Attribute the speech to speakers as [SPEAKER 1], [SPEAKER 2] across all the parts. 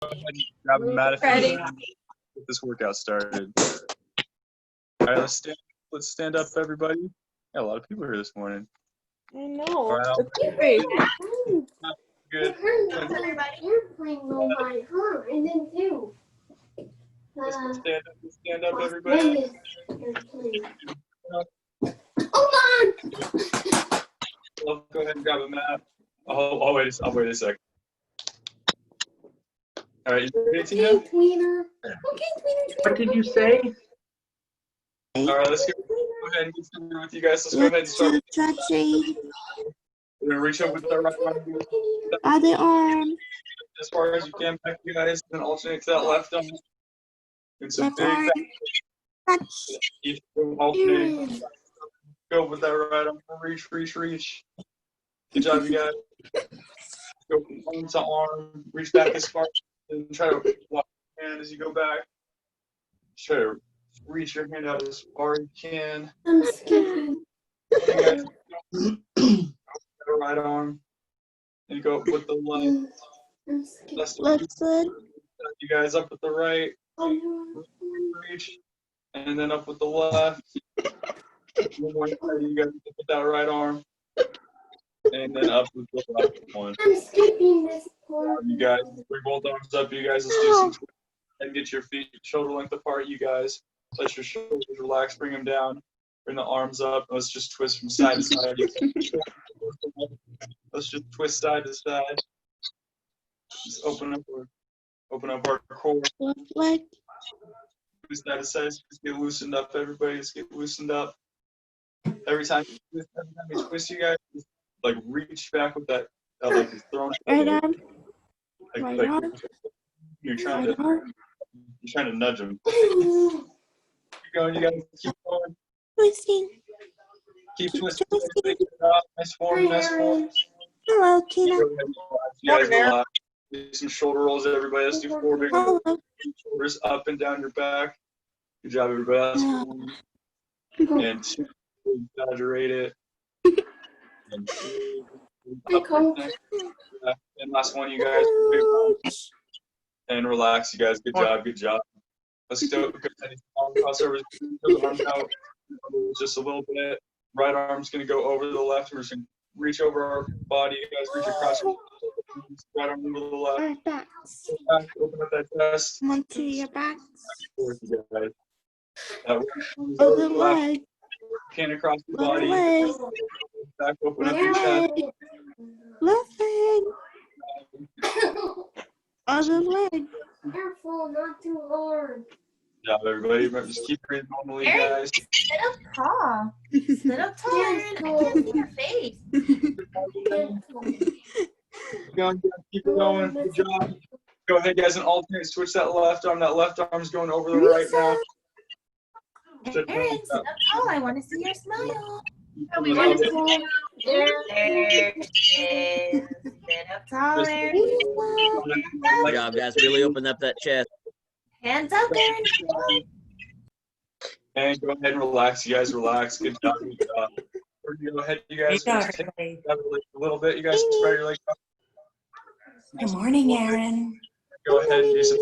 [SPEAKER 1] ahead and grab a mat if you want. Get this workout started. All right, let's stand up, everybody. Yeah, a lot of people here this morning.
[SPEAKER 2] I know.
[SPEAKER 1] All right, good.
[SPEAKER 3] You're playing Mobile, huh? I did too.
[SPEAKER 1] Let's stand up, everybody.
[SPEAKER 3] Hold on!
[SPEAKER 1] Well, go ahead and grab a mat. I'll wait a second. All right, you ready, Tina?
[SPEAKER 3] Okay, tweener. Okay, tweener.
[SPEAKER 4] What did you say?
[SPEAKER 1] All right, let's go ahead and get started with you guys. Let's go ahead and start. We're gonna reach up with our right arm.
[SPEAKER 2] Other arm.
[SPEAKER 1] As far as you can back, you guys, then alternate to that left arm. It's a
[SPEAKER 2] Left
[SPEAKER 1] big
[SPEAKER 2] arm.
[SPEAKER 1] back. Each alternate. Go with that right arm. Reach. Good job, you guys. Go from arm to arm. Reach back as far and try to walk your hand as you go back. Try to reach your hand out as far as you can.
[SPEAKER 3] I'm scared.
[SPEAKER 1] The right arm. And go up with the left.
[SPEAKER 3] I'm scared.
[SPEAKER 2] Left side.
[SPEAKER 1] You guys up with the right. Reach. And then up with the left. One more time, you guys with that right arm. And then up with the left one.
[SPEAKER 3] I'm skipping this part.
[SPEAKER 1] You guys, bring both arms up. You guys, let's do some twists and get your feet shoulder length apart. You guys, let your shoulders relax. Bring them down. Bring the arms up. Let's just twist from side to side. Let's just twist side to side. Just open up our core.
[SPEAKER 2] Left leg.
[SPEAKER 1] Twist side to side. Just get loosened up. Everybody, just get loosened up. Every time you twist, you guys, just, like reach back with that, like you're throwing.
[SPEAKER 2] Right arm.
[SPEAKER 1] Like,
[SPEAKER 2] Right
[SPEAKER 1] like
[SPEAKER 2] arm.
[SPEAKER 1] you're trying
[SPEAKER 2] Right
[SPEAKER 1] to.
[SPEAKER 2] arm.
[SPEAKER 1] You're trying to nudge them. Keep going, you guys. Keep going.
[SPEAKER 2] Twisting.
[SPEAKER 1] Keep twisting. Nice form.
[SPEAKER 2] Hello, Tina.
[SPEAKER 1] You guys relax. Do some shoulder rolls, everybody. Let's do 4 big
[SPEAKER 2] Hello.
[SPEAKER 1] shoulders up and down your back. Good job, everybody. That's 1 and 2. Exaggerate it. And 3. Up and down. And last one, you guys. And relax, you guys. Good job. Let's do it. Crossovers. Arms out. Just a little bit. Right arm's going to go over the left. We're just going to reach over our body. You guys reach across. Right arm over the left.
[SPEAKER 2] Our backs.
[SPEAKER 1] Open up that chest.
[SPEAKER 2] Come on to your backs.
[SPEAKER 1] Over
[SPEAKER 2] Other leg.
[SPEAKER 1] Hand across the
[SPEAKER 2] Left
[SPEAKER 1] body.
[SPEAKER 2] leg.
[SPEAKER 1] Back, open up your chest.
[SPEAKER 2] Left leg. Other leg.
[SPEAKER 3] Careful, not too hard.
[SPEAKER 1] Good job, everybody. Remember, just keep breathing normally, guys.
[SPEAKER 5] Sit up tall. Sit up tall, Aaron. I can't see your face.
[SPEAKER 1] Keep going. Good job. Go ahead, guys, and alternate. Switch that left arm. That left arm's going over the right now.
[SPEAKER 5] Aaron, sit up tall. I want to see your smile.
[SPEAKER 1] We want to
[SPEAKER 5] There it is. Sit up tall, Aaron.
[SPEAKER 6] Good job, guys. Really open up that chest.
[SPEAKER 5] Hands up, Aaron.
[SPEAKER 1] And go ahead and relax. You guys relax. Good job. We're going to go ahead, you guys. Take a little bit. You guys spread your legs out.
[SPEAKER 7] Good morning, Aaron.
[SPEAKER 1] Go ahead and do some.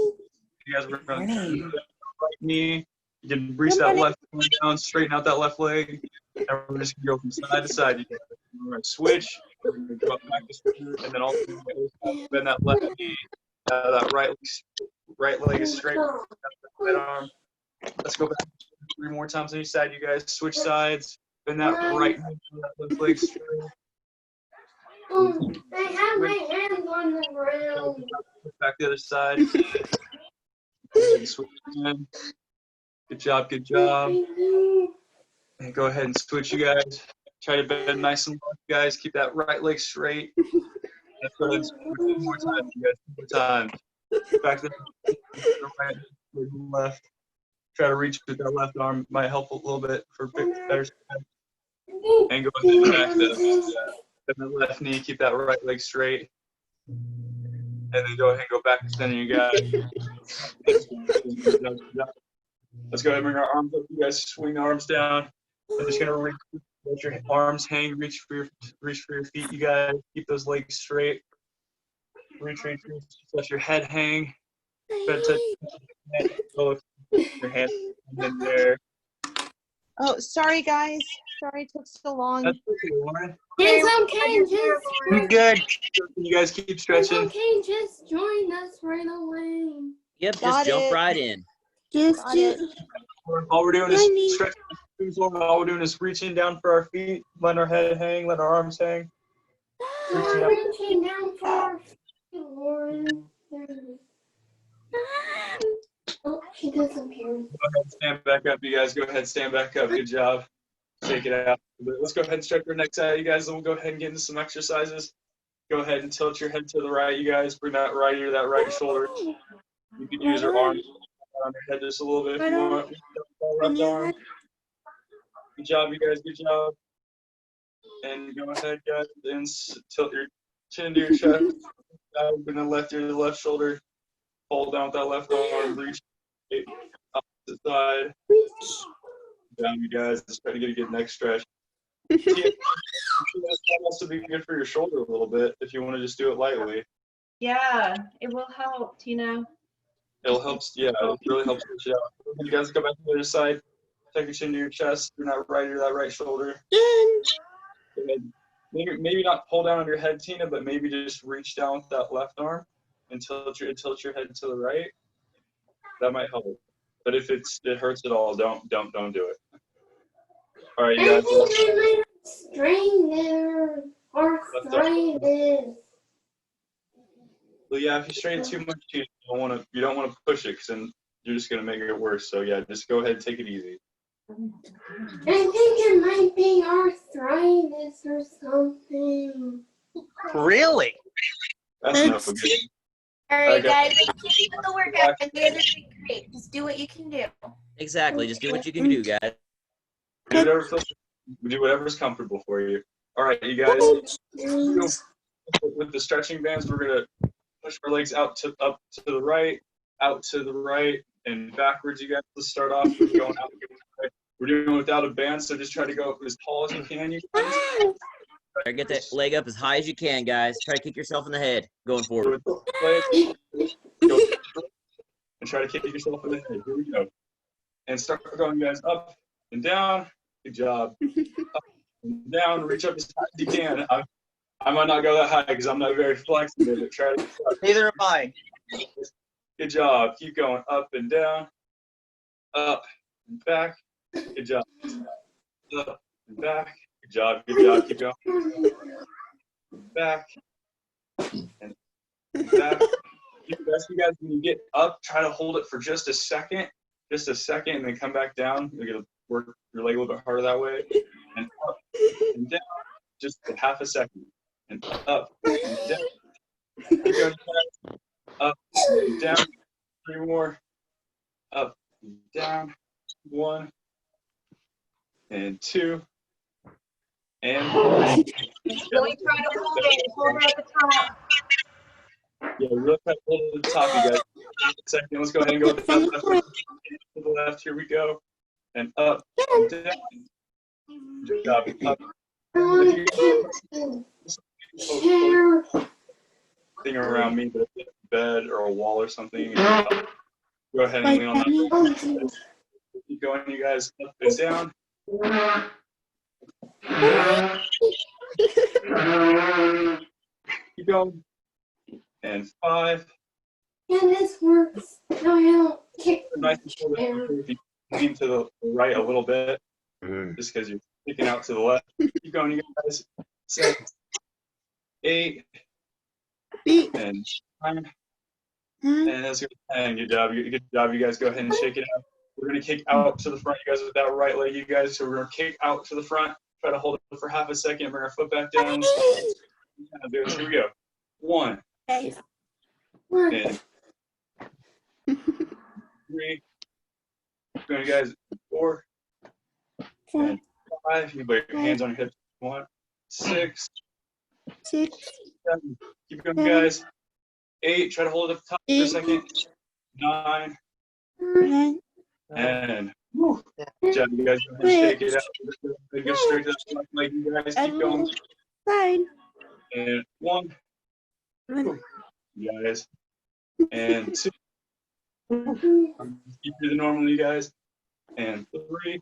[SPEAKER 1] You guys are going to right knee. You can reach that left one down, straighten out that left leg. And we're just going to go from side to side. We're going to switch. We're going to drop back to switcher. And then also bend that left knee. That right leg is straight. Right arm. Let's go back 3 more times on each side. You guys switch sides. Bend that right knee. That left leg straight.
[SPEAKER 3] I have my hands on the ground.
[SPEAKER 1] Back the other side. Switch again. Good job. And go ahead and switch, you guys. Try to bend nice and low, guys. Keep that right leg straight. Let's go ahead and switch 2 more times, you guys. 2 more times. Back to the right, to the left. Try to reach with that left arm. Might help a little bit for better strength. And go ahead and back the left knee. Keep that right leg straight. And then go ahead and go back to center, you guys. Let's go ahead and bring our arms up. You guys swing the arms down. I'm just gonna reach, let your arms hang. Reach for your feet. You guys keep those legs straight. Reach. Let your head hang. Touch your hand in there.
[SPEAKER 4] Oh, sorry, guys. Sorry it took so long.
[SPEAKER 1] That's okay, Lauren.
[SPEAKER 3] It's okay, just
[SPEAKER 1] You're good. You guys keep
[SPEAKER 3] it's
[SPEAKER 1] stretching.
[SPEAKER 3] okay, just join us right away.
[SPEAKER 6] Yep, just
[SPEAKER 4] Got
[SPEAKER 6] jump
[SPEAKER 4] it.
[SPEAKER 6] right in.
[SPEAKER 2] Just
[SPEAKER 4] Got it.
[SPEAKER 1] All we're doing
[SPEAKER 2] Johnny.
[SPEAKER 1] is stretching. All we're doing is reaching down for our feet, letting our head hang, letting our arms hang. Reaching up.
[SPEAKER 3] Reaching down for our feet, Lauren. There it is. Oh, she disappeared.
[SPEAKER 1] Go ahead, stand back up, you guys. Go ahead, stand back up. Good job. Shake it out. Let's go ahead and stretch our necks out, you guys. Then we'll go ahead and get into some exercises. Go ahead and tilt your head to the right, you guys. Bring that right ear, that right shoulder. You can use your arms on your head just a little bit if you want. Left arm. Good job, you guys. Good job. And go ahead, guys, and tilt your chin to your chest. Open the left ear to the left shoulder. Hold down with that left arm. Reach opposite side. Down, you guys. Just try to get a good neck stretch. That also be good for your shoulder a little bit if you want to just do it lightly.
[SPEAKER 5] Yeah, it will help, Tina.
[SPEAKER 1] It'll help. Yeah, it really helps push it out. You guys go back to the other side. Take your chin to your chest. You're not right ear, that right shoulder. Maybe not pull down on your head, Tina, but maybe just reach down with that left arm and tilt your head to the right. That might help. But if it hurts at all, don't do it. All right, you
[SPEAKER 3] I
[SPEAKER 1] guys.
[SPEAKER 3] think I might have strained their arthritis.
[SPEAKER 1] Well, yeah, if you strain too much, you don't want to push it, because then you're just gonna make it worse. So yeah, just go ahead and take it easy.
[SPEAKER 3] I think it might be arthritis or something.
[SPEAKER 8] Really?
[SPEAKER 1] That's enough of it.
[SPEAKER 5] All right,
[SPEAKER 1] Okay.
[SPEAKER 5] guys, keep the workout. You guys are doing great. Just do what you can do.
[SPEAKER 6] Exactly. Just do what you can do, guys.
[SPEAKER 1] Do whatever's comfortable for you. All right, you guys. With the stretching bands, we're gonna push our legs up to the right, and backwards. You guys, let's start off with going out. We're doing it without a band, so just try to go as tall as you can. You guys.
[SPEAKER 6] Try to get that leg up as high as you can, guys. Try to kick yourself in the head going forward.
[SPEAKER 1] With the legs, go and try to kick yourself in the head. Here we go. And start going, guys, up and down. Good job. Up and down. Reach up as high as you can. I might not go that high because I'm not very flexible, but try to.
[SPEAKER 8] Neither am I.
[SPEAKER 1] Good job. Keep going. Up and down. Up and back. Good job. Up and back. Good job. Good job. Keep going. Back. And back. You guys, when you get up, try to hold it for just a second, and then come back down. You're going to work your leg a little bit harder that way. And up and down, just for half a second. And up and down. Keep going. Up and down. 3 more. Up and down. 1 and 2 and 1.
[SPEAKER 5] Really try to hold it at the top.
[SPEAKER 1] Yeah, really try to hold it at the top, you guys. Second, let's go ahead and go to the left. Here we go. And up and down. Good job. Up.
[SPEAKER 3] Chair.
[SPEAKER 1] Thing around me, but a bed or a wall or something. Go ahead and lean on that. Keep going, you guys. Up and down. Keep going. And 5.
[SPEAKER 3] Yeah, this works. No, I don't kick
[SPEAKER 1] Nice
[SPEAKER 3] the
[SPEAKER 1] and
[SPEAKER 3] chair.
[SPEAKER 1] if you lean to the right a little bit, just because you're sticking out to the left. Keep going, you guys. 6, 8, and 9. And that's good. And good job. Good job. You guys go ahead and shake it out. We're going to kick out to the front, you guys, with that right leg, you guys. So we're going to kick out to the front. Try to hold it for half a second. Bring our foot back down. Here we go. 1. And 3. Going, guys. 4. And 5. You put your hands on your hips. 1, 6, 7. Keep going, guys. 8. Try to hold it at the top for a second. 9. And whew. Good job, you guys. Go ahead and shake it out. Go straight to the left leg, you guys. Keep going. And 1. You guys. And 2. Keep doing the normal, you guys. And 3.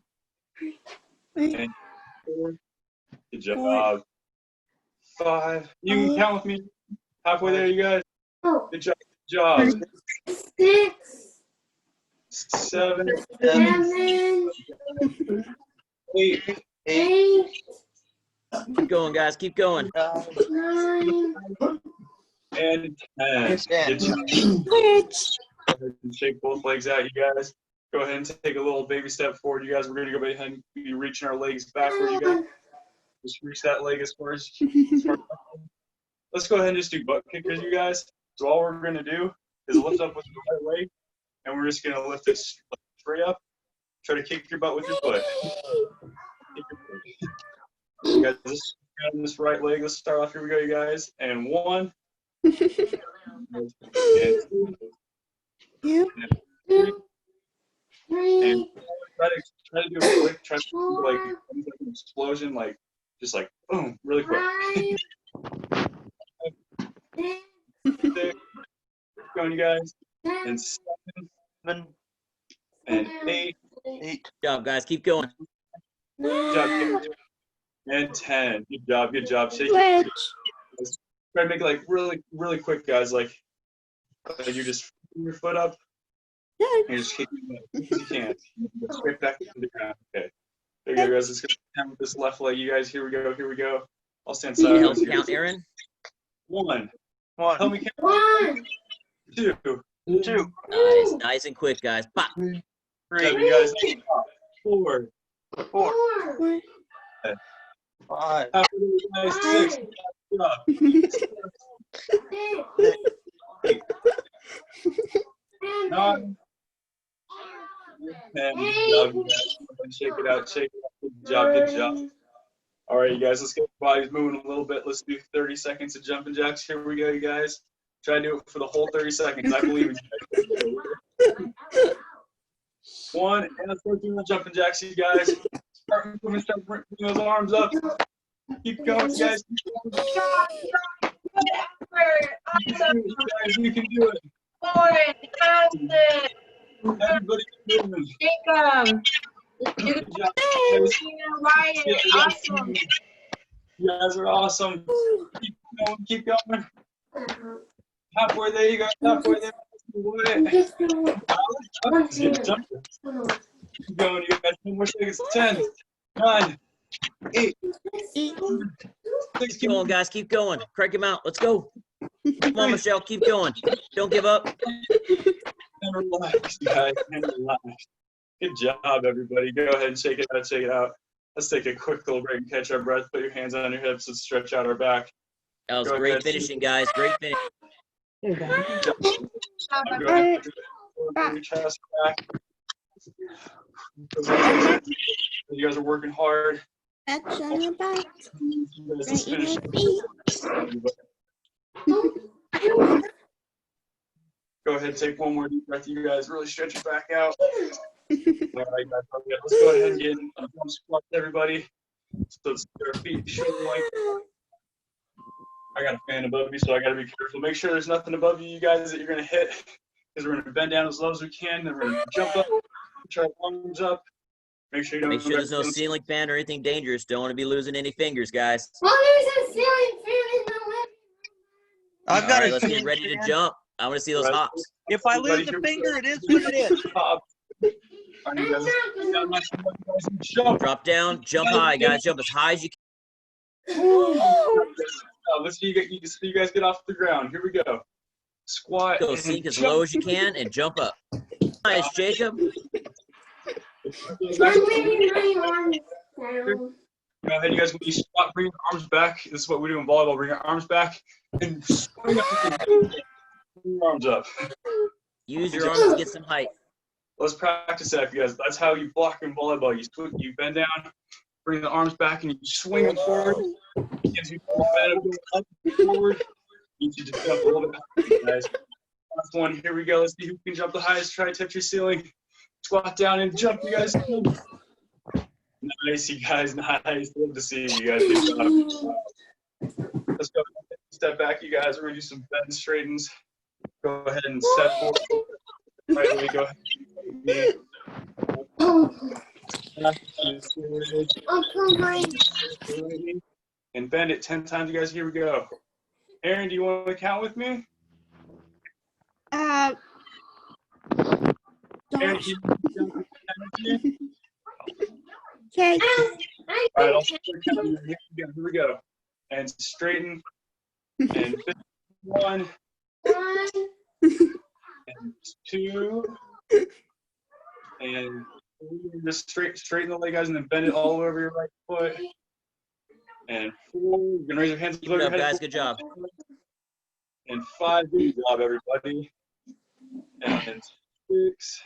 [SPEAKER 1] And 4. Good job. 5. You can count with me. Halfway there, you guys.
[SPEAKER 3] Oh,
[SPEAKER 1] Good job. Good job.
[SPEAKER 3] 6,
[SPEAKER 1] 7.
[SPEAKER 3] 7,
[SPEAKER 1] 8.
[SPEAKER 3] 8,
[SPEAKER 6] Keep going, guys. Keep going.
[SPEAKER 3] 9,
[SPEAKER 1] And 10. Good job.
[SPEAKER 2] Switch.
[SPEAKER 1] Go ahead and shake both legs out, you guys. Go ahead and take a little baby step forward, you guys. We're going to go ahead and be reaching our legs backward, you guys. Just reach that leg as far as Let's go ahead and just do butt kickers, you guys. So all we're going to do is lift up with the right leg, and we're just going to lift it straight up. Try to kick your butt with your foot. Kick your foot. You guys, just grab this right leg. Let's start off. Here we go, you guys. And 1. And 2.
[SPEAKER 2] Yep.
[SPEAKER 1] And
[SPEAKER 3] 3,
[SPEAKER 1] And try to do a quick, try to do like an explosion, like just like boom, really quick.
[SPEAKER 3] 5, 6,
[SPEAKER 1] 6, going, you guys,
[SPEAKER 3] 10,
[SPEAKER 1] and 7,
[SPEAKER 8] 7,
[SPEAKER 1] and 8,
[SPEAKER 8] 8.
[SPEAKER 6] Good job, guys. Keep going.
[SPEAKER 1] good job,
[SPEAKER 3] 9,
[SPEAKER 1] and 10. Good job. Shake it.
[SPEAKER 2] Switch.
[SPEAKER 1] Try to make it like really quick, guys. Like you're just putting your foot up and you're just kicking it as you can. Straight back to the ground. Okay. There you go, guys. Let's go down with this left leg, you guys. Here we go. I'll stand
[SPEAKER 6] Need help
[SPEAKER 1] sideways.
[SPEAKER 6] count, Aaron?
[SPEAKER 1] 1.
[SPEAKER 8] 1,
[SPEAKER 1] Help me count.
[SPEAKER 3] 1,
[SPEAKER 1] 2.
[SPEAKER 8] 2,
[SPEAKER 6] Nice and quick, guys. Pop.
[SPEAKER 8] 3,
[SPEAKER 1] Good job, you guys. 4.
[SPEAKER 8] 4,
[SPEAKER 3] 4,
[SPEAKER 8] 5,
[SPEAKER 1] After you guys, 6. Good job.
[SPEAKER 3] 6,
[SPEAKER 1] 9. 10. Good job, you guys. Shake it out. Good job. All right, you guys, let's get the bodies moving a little bit. Let's do 30 seconds of jumping jacks. Here we go, you guys. Try to do it for the whole 30 seconds. I believe in you. 1, and let's go do the jumping jacks, you guys. Start moving, start bringing those arms up. Keep going, you guys. You can do it. Everybody can do it.
[SPEAKER 5] Jacob,
[SPEAKER 1] Good job, guys.
[SPEAKER 5] Awesome.
[SPEAKER 1] You guys are awesome. Keep going. Halfway there, you guys. Halfway there. Jump. Keep going, you guys. 10 more seconds. 10, 9, 8, 6.
[SPEAKER 6] Keep going, guys. Keep going. Crank him out. Let's go. Come on, Michelle. Keep going. Don't give up.
[SPEAKER 1] And relax, you guys. And relax. Good job, everybody. Go ahead and shake it out. Shake it out. Let's take a quick little break and catch our breath. Put your hands on your hips and stretch out our back.
[SPEAKER 6] That was
[SPEAKER 1] Go
[SPEAKER 6] great
[SPEAKER 1] ahead.
[SPEAKER 6] finishing, guys. Great finish.
[SPEAKER 1] Go ahead. Put your chest back. You guys are working hard.
[SPEAKER 2] Touch on your back.
[SPEAKER 1] You guys,
[SPEAKER 2] Right
[SPEAKER 1] let's
[SPEAKER 2] in
[SPEAKER 1] finish.
[SPEAKER 2] your feet.
[SPEAKER 1] Go ahead and take one more deep breath. You guys really stretch your back out. All right, guys. Let's go ahead and get in squats, everybody. So let's get our feet shoulder length. I got a fan above me, so I got to be careful. Make sure there's nothing above you, guys, that you're going to hit, because we're going to bend down as low as we can. Then we're going to jump up, try our arms up. Make sure you don't.
[SPEAKER 6] Make sure there's no ceiling fan or anything dangerous. Don't want to be losing any fingers, guys.
[SPEAKER 3] Well, there's a ceiling fan in the living
[SPEAKER 8] I've
[SPEAKER 6] All
[SPEAKER 8] got
[SPEAKER 6] right,
[SPEAKER 8] a
[SPEAKER 6] let's get
[SPEAKER 8] ceiling
[SPEAKER 6] ready to
[SPEAKER 8] fan.
[SPEAKER 6] jump. I want to see those hops.
[SPEAKER 8] If I lose a finger, it is what it is.
[SPEAKER 1] Top. All right, guys, jump.
[SPEAKER 6] Drop down, jump high, guys. Jump as high as you
[SPEAKER 1] Let's see you guys get off the ground. Here we go. Squat.
[SPEAKER 6] can. Go
[SPEAKER 1] and
[SPEAKER 6] sink as
[SPEAKER 1] jump.
[SPEAKER 6] low as you can and jump up. Nice, Jacob.
[SPEAKER 3] I'm leaving my arms down.
[SPEAKER 1] Go ahead, you guys. When you squat, bring your arms back. This is what we do in volleyball. Bring your arms back and swing up. Bring your arms up.
[SPEAKER 6] Use your arms to get some height.
[SPEAKER 1] Let's practice that, you guys. That's how you block in volleyball. You bend down, bring the arms back, and you swing them forward. Gives you momentum up and forward. You need to just jump a little bit higher, guys. Last one. Here we go. Let's see who can jump the highest. Try to touch your ceiling. Squat down and jump, you guys. Nice, you guys. Nice. Love to see you guys. Good job. Let's go. Step back, you guys. We're going to do some bend straightens. Go ahead and step forward. right leg, go ahead. Knee. And bend it 10 times, you guys. Here we go. Aaron, do you want to count with me? Aaron, can you count with me?
[SPEAKER 2] Okay.
[SPEAKER 1] All right, I'll start counting. Here we go. And straighten. And 1, and 2, and 3. Just straighten the leg, guys, and then bend it all over your right foot. And 4. You're gonna raise your hands
[SPEAKER 6] Keep
[SPEAKER 1] above
[SPEAKER 6] it
[SPEAKER 1] your
[SPEAKER 6] up,
[SPEAKER 1] head.
[SPEAKER 6] guys. Good job.
[SPEAKER 1] And 5. Good job, everybody. And 6.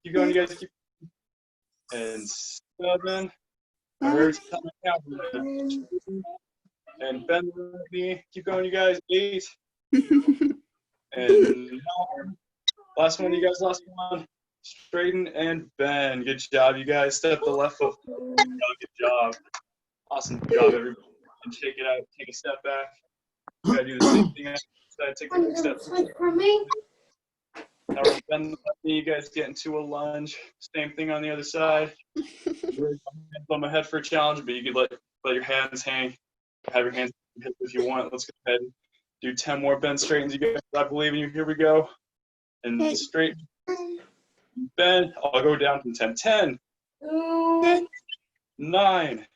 [SPEAKER 1] Keep going, you guys. Keep. And 7. Every time I count, and bend the right knee. Keep going, you guys. 8. And 9. Last one, you guys. Last one. Straighten and bend. Good job, you guys. Step the left foot. Good job. Awesome job, everybody. And shake it out. Take a step back. You gotta do the same thing. Take a quick step.
[SPEAKER 3] For me.
[SPEAKER 1] Now we're bend the left knee. You guys get into a lunge. Same thing on the other side. On my head for a challenge, but you could let your hands hang. Have your hands if you want. Let's go ahead and do 10 more bend straightens. You guys, I believe in you. Here we go. And straight bend. I'll go down from 10. 10, 9,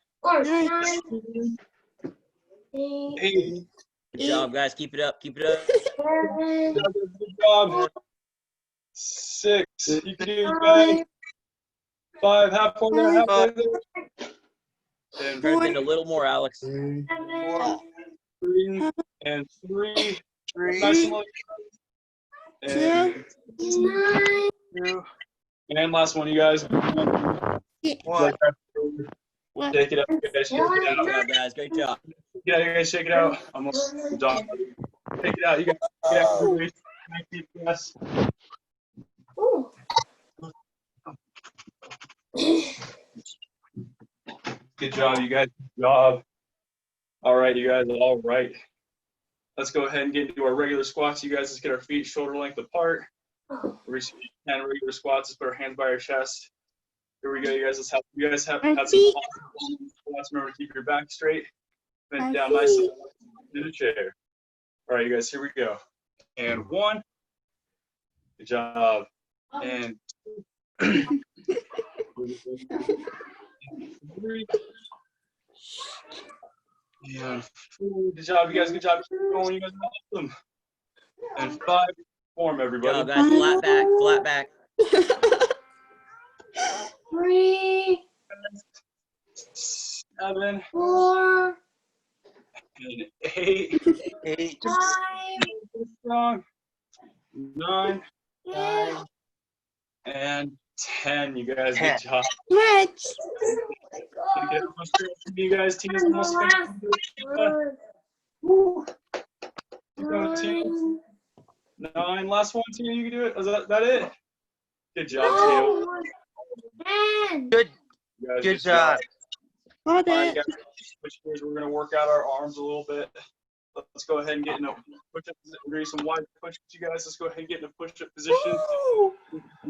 [SPEAKER 1] 8.
[SPEAKER 6] Good job, guys. Keep it up. Keep it up.
[SPEAKER 1] Good job. 6. You can do it, guys. 5. Halfway there. Halfway there. And
[SPEAKER 6] Try to bend a little more, Alex.
[SPEAKER 1] 3 and 3. Nice and low. And 2. And last one, you guys.
[SPEAKER 8] One.
[SPEAKER 1] Shake it up, guys. Shake it
[SPEAKER 6] Good
[SPEAKER 1] out.
[SPEAKER 6] job, guys. Great job.
[SPEAKER 1] Yeah, you guys, shake it out. I'm done. Shake it out. You guys. Shake it out. Everybody. Deep breaths. Good job, you guys. Good job. All right, you guys. All right. Let's go ahead and get into our regular squats. You guys, let's get our feet shoulder length apart. We're just 10 regular squats. Let's put our hands by our chest. Here we go, you guys. Let's have some squats. Remember to keep your back straight. Bend down nicely in a chair. All right, you guys. Here we go. And 1. Good job. And 2. 3. And 4. Good job, you guys. Good job. Keep going. You guys are awesome. And 5. Form, everybody.
[SPEAKER 6] Good job, guys. Flat back. Flat back.
[SPEAKER 3] 3,
[SPEAKER 1] 7.
[SPEAKER 3] 4,
[SPEAKER 1] And 8.
[SPEAKER 8] 8.
[SPEAKER 3] 5,
[SPEAKER 1] Strong. 9.
[SPEAKER 3] 6,
[SPEAKER 1] And 10. You guys.
[SPEAKER 8] 10.
[SPEAKER 1] Good job.
[SPEAKER 2] Stretch.
[SPEAKER 1] You guys, teams almost finished. 9. Last one, Tina. You can do it. Is that it? Good job, Tina.
[SPEAKER 8] Good.
[SPEAKER 1] You guys,
[SPEAKER 8] Good job.
[SPEAKER 2] Got
[SPEAKER 1] All right,
[SPEAKER 2] it.
[SPEAKER 1] guys, switch gears. We're going to work out our arms a little bit. Let's go ahead and get in a push-up. We're going to do some wide push-ups, you guys. Let's go ahead and get in a push-up position.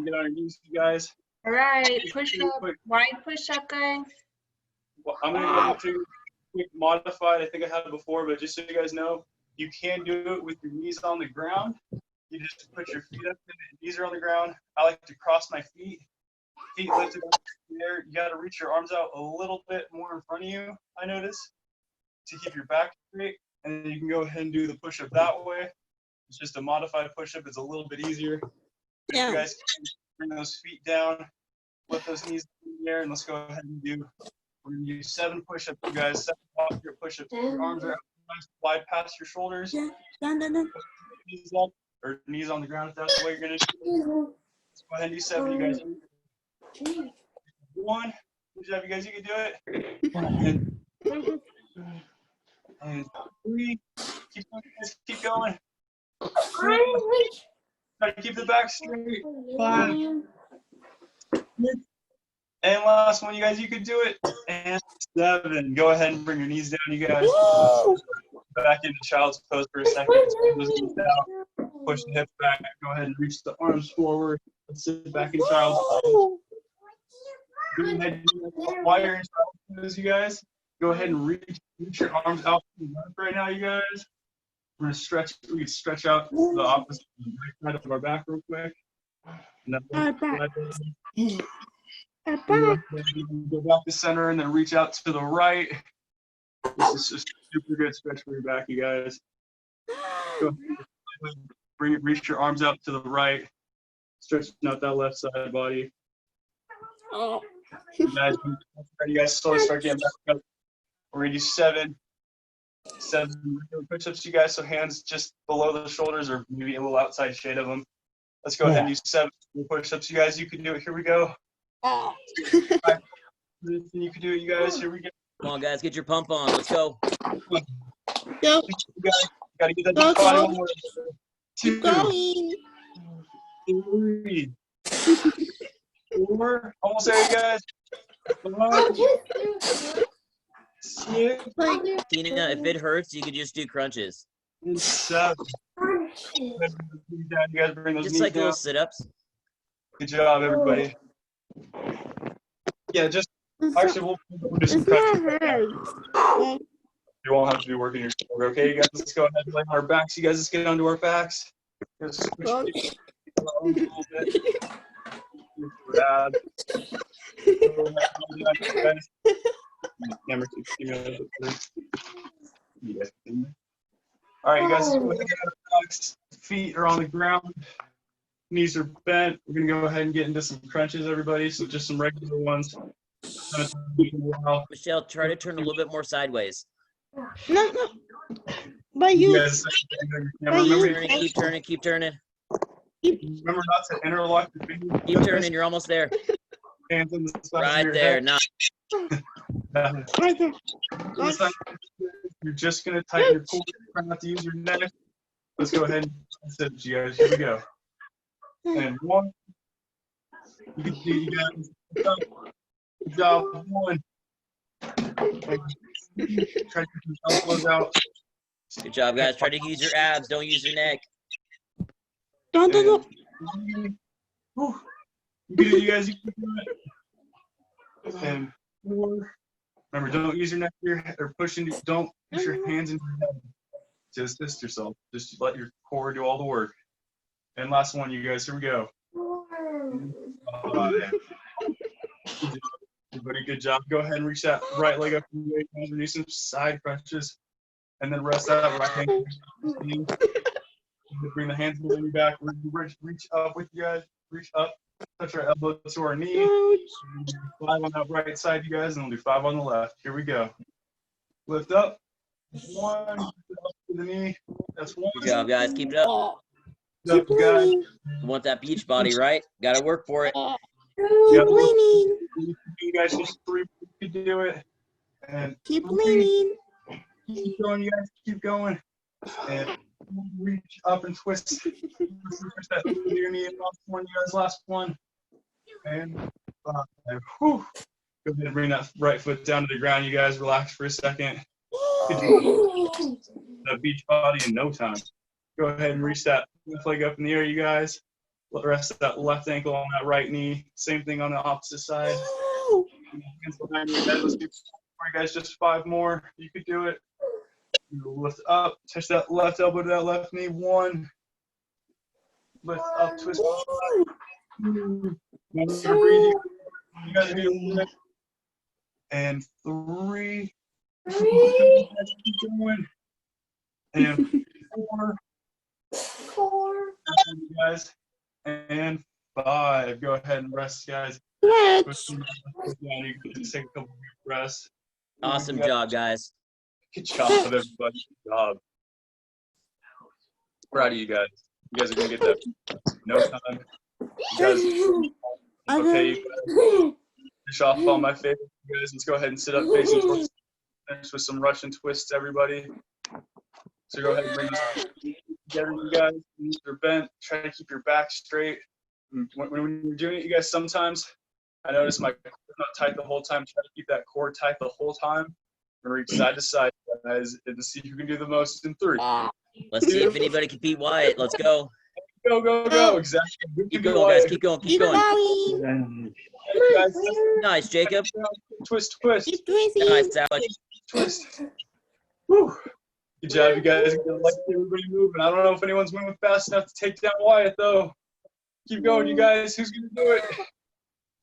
[SPEAKER 1] Get on your knees, you guys.
[SPEAKER 5] All right, push up, wide push up, guys.
[SPEAKER 1] Well, I'm going to go to quick modified. I think I had it before, but just so you guys know, you can do it with your knees on the ground. You just put your feet up, and knees are on the ground. I like to cross my feet lifted up in the air. You got to reach your arms out a little bit more in front of you, I notice, to keep your back straight. And then you can go ahead and do the push-up that way. It's just a modified push-up. It's a little bit easier.
[SPEAKER 2] Yeah.
[SPEAKER 1] You guys can bring those feet down, lift those knees in the air, and let's go ahead and do. We're going to do 7 push-ups, you guys. 7 posture push-ups. Your arms are out nice, wide past your shoulders.
[SPEAKER 2] Yeah. Dun, dun, dun.
[SPEAKER 1] Knees up, or knees on the ground if that's the way you're going to do it. Let's go ahead and do 7, you guys. 1. Good job, you guys. You can do it. And 3. Keep going, guys. Keep going. Try to keep the back straight. 5. And last one, you guys. You can do it. And 7. Go ahead and bring your knees down, you guys. Back into child's pose for a second. Those knees down. push the hips back. Go ahead and reach the arms forward. Let's sit back in child's pose. Go ahead and while you're in child's pose, you guys, go ahead and reach your arms out to the left right now, you guys. We're gonna stretch. We can stretch out the opposite right side of our back real quick.
[SPEAKER 2] Our back.
[SPEAKER 1] Go back to center and then reach out to the right. This is just a super good stretch for your back, you guys. Go ahead. Reach your arms out to the right. Stretching out that left side body. You guys slowly start getting back up. We're gonna do seven push-ups, you guys. So hands just below the shoulders or maybe a little outside shade of them. Let's go ahead and do 7 push-ups, you guys. You can do it. Here we go. You can do it, you guys. Here we go.
[SPEAKER 6] Come on, guys, get your pump on. Let's go.
[SPEAKER 2] Go.
[SPEAKER 1] You gotta get that deep body one more. 2,
[SPEAKER 2] Going.
[SPEAKER 1] 3, 4. Almost there, you guys. 5, 6,
[SPEAKER 6] Tina, if it hurts, you could just do crunches.
[SPEAKER 1] and 7. You guys bring those
[SPEAKER 6] Just
[SPEAKER 1] knees
[SPEAKER 6] like
[SPEAKER 1] down.
[SPEAKER 6] little sit-ups.
[SPEAKER 1] Good job, everybody. Yeah, just actually we'll do some
[SPEAKER 2] It's not
[SPEAKER 1] crunches.
[SPEAKER 2] hard.
[SPEAKER 1] You won't have to be working your shoulder. Okay, you guys, let's go ahead and lay on our backs. You guys, let's get onto our backs. Just switch
[SPEAKER 2] Go.
[SPEAKER 1] it a little bit. Grab. Camera 60 minutes. Yes. All right, you guys, let's go ahead and get our backs. Feet are on the ground. Knees are bent. We're gonna go ahead and get into some crunches, everybody. So just some regular ones.
[SPEAKER 6] Michelle, try to turn a little bit more sideways.
[SPEAKER 2] No. But you.
[SPEAKER 1] guys, remember,
[SPEAKER 6] Keep turning, keep turning.
[SPEAKER 1] remember not to interlock your fingers.
[SPEAKER 6] Keep turning, you're almost there.
[SPEAKER 1] Hands on the sides of
[SPEAKER 6] Right
[SPEAKER 1] your
[SPEAKER 6] there,
[SPEAKER 1] head.
[SPEAKER 6] nice.
[SPEAKER 2] Right there.
[SPEAKER 1] This time, you're just gonna tighten your core. Try not to use your neck. Let's go ahead and sit, you guys. Here we go. And 1. You can do, you guys. Good job. 1. Try to keep your elbows out.
[SPEAKER 6] Good job, guys. Try to use your abs, don't use your neck.
[SPEAKER 2] Don't.
[SPEAKER 1] Whew. You can do, you guys. You can do it. And 4. Remember, don't use your neck here or pushing. Don't push your hands into your head to assist yourself. Just let your core do all the work. And last one, you guys. Here we go. 5. Everybody, good job. Go ahead and reach that right leg up. Do some side crunches, and then rest that right hand. Bring the hands behind your back. Reach up with you guys. Reach up. Touch our elbow to our knee. 5 on that right side, you guys, and we'll do 5 on the left. Here we go. Lift up. 1. Up to the knee. That's 1.
[SPEAKER 6] Good job, guys. Keep it up.
[SPEAKER 1] Up, guys.
[SPEAKER 6] You want that beach body, right? Gotta work for it.
[SPEAKER 1] Yep.
[SPEAKER 2] Leaning.
[SPEAKER 1] You guys just 3 you can do it. And
[SPEAKER 2] Keep
[SPEAKER 1] 3.
[SPEAKER 2] leaning.
[SPEAKER 1] Keep going, you guys. Keep going. And reach up and twist. Push that to your knee. Last one, you guys. Last one. And 5. Whew. Go ahead and bring that right foot down to the ground. You guys relax for a second. That beach body in no time. Go ahead and reach that left leg up in the air, you guys. Rest of that left ankle on that right knee. Same thing on the opposite side. Hands behind your head. Let's do 4, you guys. Just 5 more. You could do it. Lift up. Touch that left elbow to that left knee. 1. Lift up. Twist. 2. Remember, breathe. You guys do it. And 3. Keep going. And 4. You guys. And 5. Go ahead and rest, guys.
[SPEAKER 2] Let's.
[SPEAKER 1] You can just take a couple of breaths.
[SPEAKER 6] Awesome job, guys.
[SPEAKER 1] Good job, everybody. Good job. Proud of you guys. You guys are gonna get that. No time. You guys. Okay, you guys. Finish off all my favorites. You guys, let's go ahead and sit up facing towards. Finish with some Russian twists, everybody. So go ahead and bring this together, you guys. Knees are bent. Try to keep your back straight. When you're doing it, you guys, sometimes I notice my core is not tight the whole time. Try to keep that core tight the whole time. We're gonna reach side to side, guys, and see who can do the most in 3,
[SPEAKER 6] Let's see if anybody can beat Wyatt. Let's go.
[SPEAKER 1] Go, go, go. Exactly. We
[SPEAKER 6] Keep
[SPEAKER 1] can
[SPEAKER 6] going,
[SPEAKER 1] be
[SPEAKER 6] guys.
[SPEAKER 1] Wyatt.
[SPEAKER 6] Keep going. Keep
[SPEAKER 2] Keep
[SPEAKER 6] going.
[SPEAKER 2] going.
[SPEAKER 1] Guys,
[SPEAKER 6] Nice, Jacob.
[SPEAKER 1] twist, twist,
[SPEAKER 2] Keep twisting.
[SPEAKER 6] Nice, Alex.
[SPEAKER 1] twist. Whew. Good job, you guys. I like everybody moving. I don't know if anyone's moving fast enough to take down Wyatt, though. Keep going, you guys. Who's going to do it?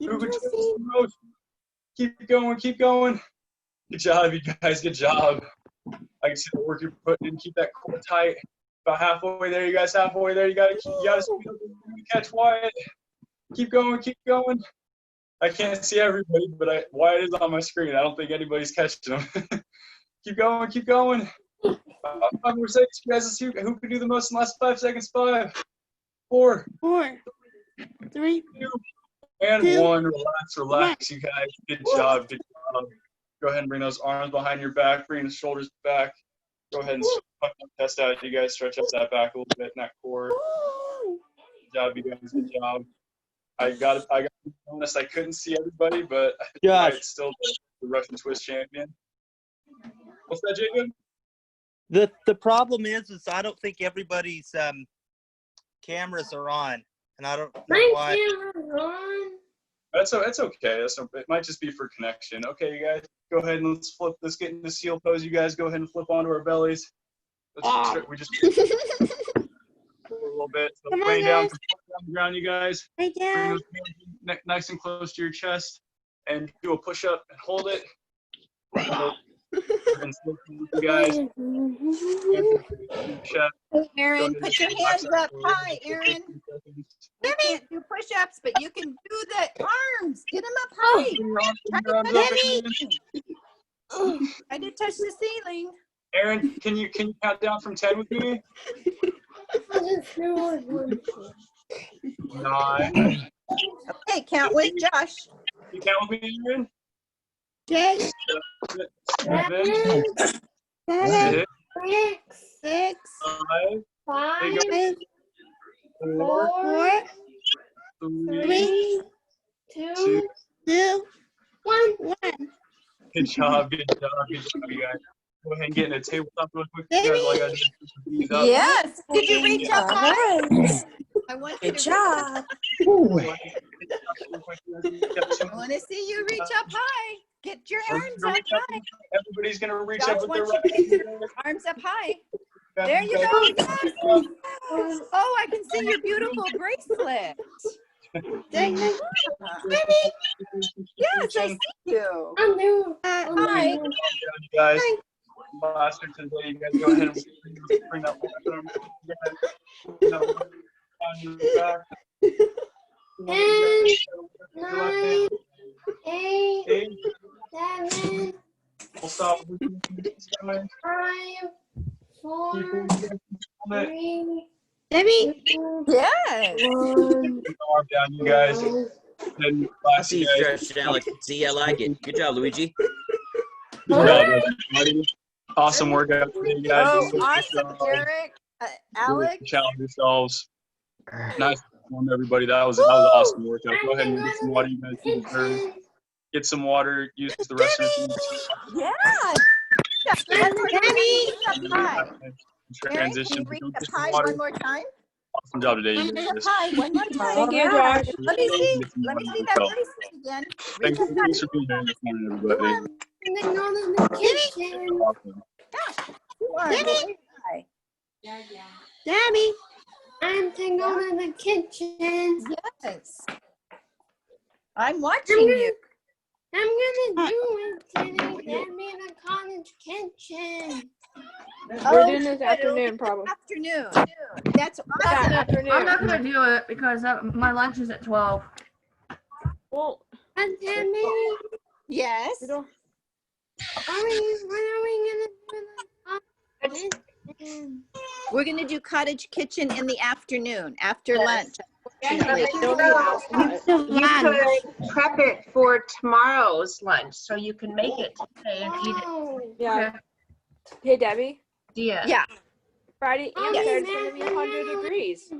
[SPEAKER 2] Keep
[SPEAKER 1] Who can twist
[SPEAKER 2] twisting.
[SPEAKER 1] the most? Keep going, keep going. Good job, you guys. Good job. I can see the work you're putting in. Keep that core tight. About halfway there, you guys. Halfway there. You gotta speed up to catch Wyatt. Keep going, keep going. I can't see everybody, but Wyatt is on my screen. I don't think anybody's catching him. Keep going, keep going. 5 more seconds, you guys. Let's see who can do the most in the last 5 seconds. 5, 4,
[SPEAKER 2] 4, 3,
[SPEAKER 1] 2, and
[SPEAKER 2] Two.
[SPEAKER 1] 1. Relax, you guys. Good job, good job. Go ahead and bring those arms behind your back. Bring the shoulders back. Go ahead and test out. You guys stretch up that back a little bit in that core. Good job, you guys. Good job. I got to be honest. I couldn't see everybody, but I think Wyatt's still the Russian twist champion. What's that, Jacob?
[SPEAKER 8] The problem is I don't think everybody's cameras are on, and I don't know
[SPEAKER 3] My
[SPEAKER 8] why.
[SPEAKER 3] camera's on.
[SPEAKER 1] That's okay. It might just be for connection. Okay, you guys, go ahead and let's flip. Let's get into seal pose. You guys, go ahead and flip onto our bellies. We just a little bit. So
[SPEAKER 2] Come on,
[SPEAKER 1] lay down,
[SPEAKER 2] guys.
[SPEAKER 1] on the ground, you guys.
[SPEAKER 2] right
[SPEAKER 1] Bring
[SPEAKER 2] down.
[SPEAKER 1] those hands nice and close to your chest, and do a push up and hold it. And slip you guys. Chest.
[SPEAKER 5] Aaron, put your hands up high, Aaron. You can't do push-ups, but you can do the arms. Get them up high. I did touch the ceiling.
[SPEAKER 1] Aaron, can you count down from 10 with me? 9.
[SPEAKER 5] Okay, count with Josh.
[SPEAKER 1] You count with me, Aaron?
[SPEAKER 2] Okay.
[SPEAKER 1] 7,
[SPEAKER 2] 7,
[SPEAKER 1] 6,
[SPEAKER 2] 6,
[SPEAKER 1] 5,
[SPEAKER 3] 5,
[SPEAKER 1] 4,
[SPEAKER 2] 4,
[SPEAKER 1] 3,
[SPEAKER 2] 3,
[SPEAKER 3] 2,
[SPEAKER 2] 2,
[SPEAKER 3] 1.
[SPEAKER 2] 1.
[SPEAKER 1] Good job, you guys. Go ahead and get in a tabletop real quick. You guys, all you gotta do is push these up.
[SPEAKER 5] Yes. Did you reach up
[SPEAKER 7] All
[SPEAKER 5] high?
[SPEAKER 7] right.
[SPEAKER 5] I want you
[SPEAKER 7] Good
[SPEAKER 5] to
[SPEAKER 7] job.
[SPEAKER 5] I want to see you reach up high. Get your arms up high.
[SPEAKER 1] Everybody's gonna reach
[SPEAKER 5] Josh
[SPEAKER 1] up with their
[SPEAKER 5] wants
[SPEAKER 1] right
[SPEAKER 5] you
[SPEAKER 1] hand.
[SPEAKER 5] Arms up high. There you go. Yes. Oh, I can see your beautiful bracelet. Yes, I see you.
[SPEAKER 3] I'm new.
[SPEAKER 5] Hi.
[SPEAKER 1] You guys, last or today, you guys go ahead and bring that one arm. Go ahead. On your back.
[SPEAKER 3] 10, 9, 8,
[SPEAKER 1] 8.
[SPEAKER 3] 7,
[SPEAKER 1] We'll stop.
[SPEAKER 3] 5, 4,
[SPEAKER 1] Keep
[SPEAKER 3] 3,
[SPEAKER 2] Debbie,
[SPEAKER 3] 2,
[SPEAKER 5] Yes.
[SPEAKER 3] 1.
[SPEAKER 1] arm down, you guys. And
[SPEAKER 6] I see you stretched, Alex. See, I like it. Good job, Luigi.
[SPEAKER 1] Good job, everybody. Awesome workout today, you guys.
[SPEAKER 5] Oh, awesome, Eric. Alex.
[SPEAKER 1] Challenge yourselves. Nice one, everybody. That was an awesome workout. Go ahead and get some water. You guys can turn. Get some water. Use the restroom.
[SPEAKER 5] Yeah. Aaron, can
[SPEAKER 1] Transition.
[SPEAKER 5] you reach up
[SPEAKER 1] Get some
[SPEAKER 5] high
[SPEAKER 1] water.
[SPEAKER 5] one more time?
[SPEAKER 1] Awesome job today, you
[SPEAKER 5] Reach up
[SPEAKER 1] guys.
[SPEAKER 5] high one more time.
[SPEAKER 7] Thank you, Josh.
[SPEAKER 5] Let me see. Let me see that bracelet again. Reach
[SPEAKER 1] Thanks
[SPEAKER 5] up high.
[SPEAKER 1] for being here this morning, everybody.
[SPEAKER 3] And then go to the kitchen.
[SPEAKER 1] Awesome.
[SPEAKER 5] You are very high.
[SPEAKER 2] Debbie,
[SPEAKER 3] I'm to go to the kitchen.
[SPEAKER 5] Yes. I'm watching you.
[SPEAKER 3] I'm gonna do it today. Get me in the cottage kitchen.
[SPEAKER 5] We're
[SPEAKER 9] doing this afternoon, probably.
[SPEAKER 5] Afternoon. That's awesome.
[SPEAKER 9] Afternoon.
[SPEAKER 10] I'm not gonna do it because my lunch is at 12.
[SPEAKER 9] Well,
[SPEAKER 3] And then maybe,
[SPEAKER 5] Yes.
[SPEAKER 9] you don't.
[SPEAKER 3] when are we gonna do the cottage kitchen?
[SPEAKER 5] We're going to do cottage kitchen in the afternoon after lunch. Unfortunately.
[SPEAKER 2] you
[SPEAKER 11] could prep it for tomorrow's lunch so you can make it today and eat it.
[SPEAKER 3] Oh,
[SPEAKER 9] Yeah. Hey, Debbie.
[SPEAKER 11] Yeah.
[SPEAKER 5] Yeah.
[SPEAKER 9] Friday and
[SPEAKER 5] Yes.
[SPEAKER 9] Saturday it's gonna be 100 degrees.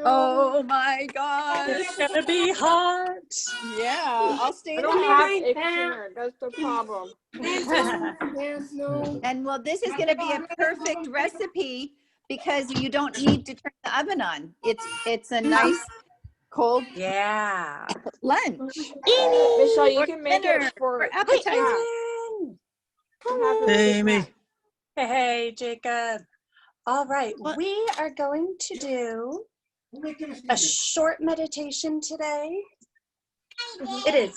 [SPEAKER 5] Oh my gosh.
[SPEAKER 4] It's gonna be hot.
[SPEAKER 5] Yeah, I'll stay
[SPEAKER 9] I
[SPEAKER 5] in the
[SPEAKER 9] don't have
[SPEAKER 5] house.
[SPEAKER 9] Ixner. That's the problem.
[SPEAKER 5] And well, this is going to be a perfect recipe because you don't need to turn the oven on. It's a nice cold
[SPEAKER 4] Yeah.
[SPEAKER 5] lunch.
[SPEAKER 9] Michelle, you
[SPEAKER 5] Or
[SPEAKER 9] can make
[SPEAKER 5] dinner,
[SPEAKER 9] it for
[SPEAKER 5] or appetizer.
[SPEAKER 4] Aaron.
[SPEAKER 8] Hey, Amy.
[SPEAKER 4] Hey, Jacob. All right, we are going to do a short meditation today. It is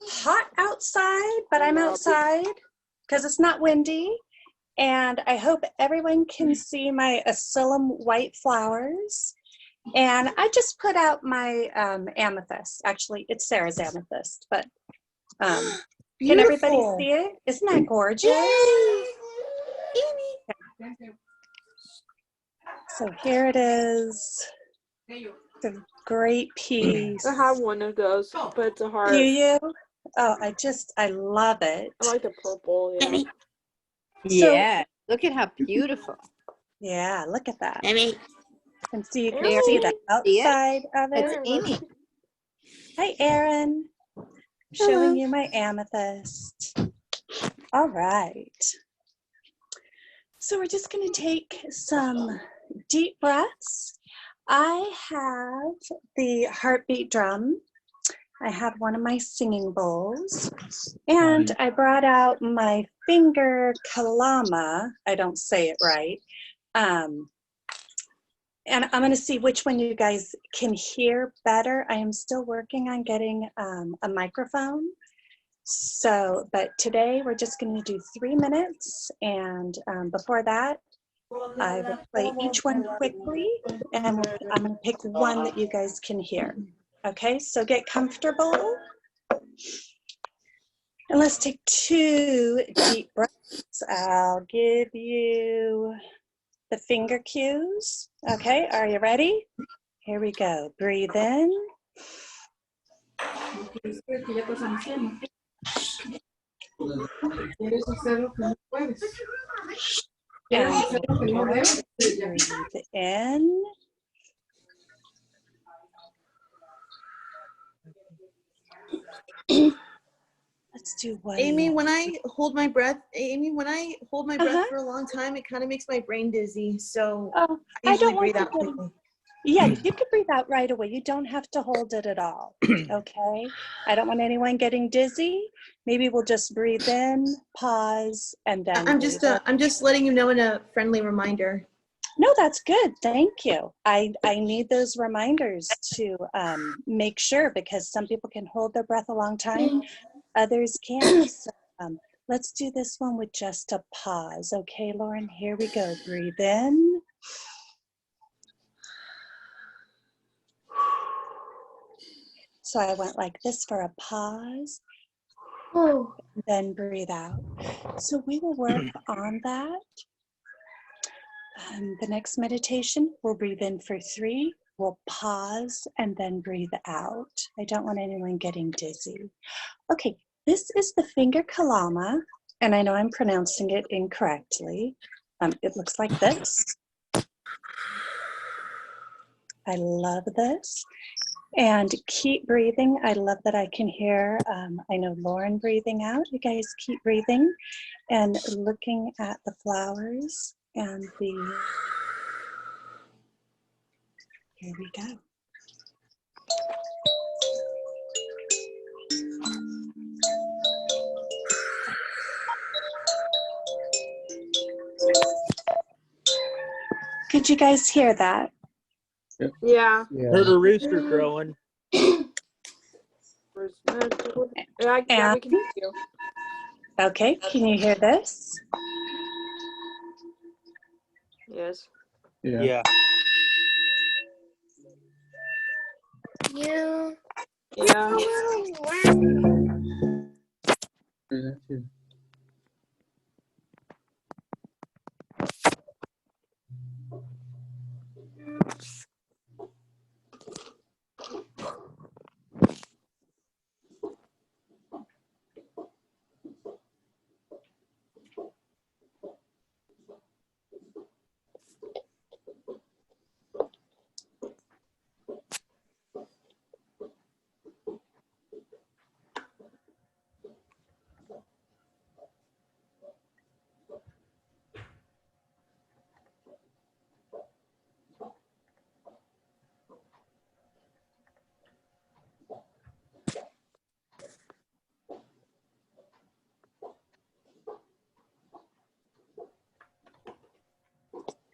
[SPEAKER 4] hot outside, but I'm outside because it's not windy. And I hope everyone can see my Asylum white flowers. And I just put out my amethyst. Actually, it's Sarah's amethyst, but can everybody see it? Isn't that gorgeous? So here it is. It's a great piece.
[SPEAKER 9] I have one of those, but it's a heart.
[SPEAKER 4] Do you? Oh, I love it.
[SPEAKER 9] I like the purple. Yeah.
[SPEAKER 5] Yeah, look at how beautiful.
[SPEAKER 4] Yeah, look at that.
[SPEAKER 2] Amy.
[SPEAKER 4] And so you can
[SPEAKER 5] There.
[SPEAKER 4] see the
[SPEAKER 5] See it?
[SPEAKER 4] outside of
[SPEAKER 5] It's
[SPEAKER 4] it.
[SPEAKER 5] Amy.
[SPEAKER 4] Hi, Erin. Showing you my amethyst. All right. So we're just going to take some deep breaths. I have the heartbeat drum. I have one of my singing bowls. And I brought out my finger kalama. I don't say it right. And I'm going to see which one you guys can hear better. I am still working on getting a microphone. So, but today we're just going to do 3 minutes. And before that, I will play each one quickly. And I'm going to pick one that you guys can hear. Okay, so get comfortable. And let's take 2 deep breaths. I'll give you the finger cues. Okay, are you ready? Here we go. Breathe in. And breathe in. Let's do one.
[SPEAKER 12] Amy,
[SPEAKER 4] more.
[SPEAKER 12] when I hold my breath, for a long time, it kind of makes my brain dizzy. So
[SPEAKER 4] Oh,
[SPEAKER 12] I usually
[SPEAKER 4] don't want
[SPEAKER 12] breathe out
[SPEAKER 4] you to-
[SPEAKER 12] quickly.
[SPEAKER 4] Yeah, you can breathe out right away. You don't have to hold it at all. Okay. I don't want anyone getting dizzy. Maybe we'll just breathe in, pause, and then.
[SPEAKER 12] I'm just letting you know in a friendly reminder.
[SPEAKER 4] No, that's good. Thank you. I need those reminders to make sure, because some people can hold their breath a long time, others can't. So, let's do this one with just a pause. Okay, Lauren, here we go. Breathe in. So I went like this for a pause, then breathe out. So we will work on that. The next meditation, we'll breathe in for 3, we'll pause, and then breathe out. I don't want anyone getting dizzy. Okay, this is the finger kalama, and I know I'm pronouncing it incorrectly. It looks like this. I love this. And keep breathing. I love that I can hear, I know Lauren breathing out. You guys keep breathing and looking at the flowers and the, here we go. Could you guys hear that?
[SPEAKER 9] Yeah.
[SPEAKER 8] Heard a rooster crowing.
[SPEAKER 9] Yeah, we can hear you.
[SPEAKER 4] Okay, can you hear this?
[SPEAKER 9] Yes.
[SPEAKER 8] Yeah.
[SPEAKER 3] Yeah.
[SPEAKER 9] Yeah.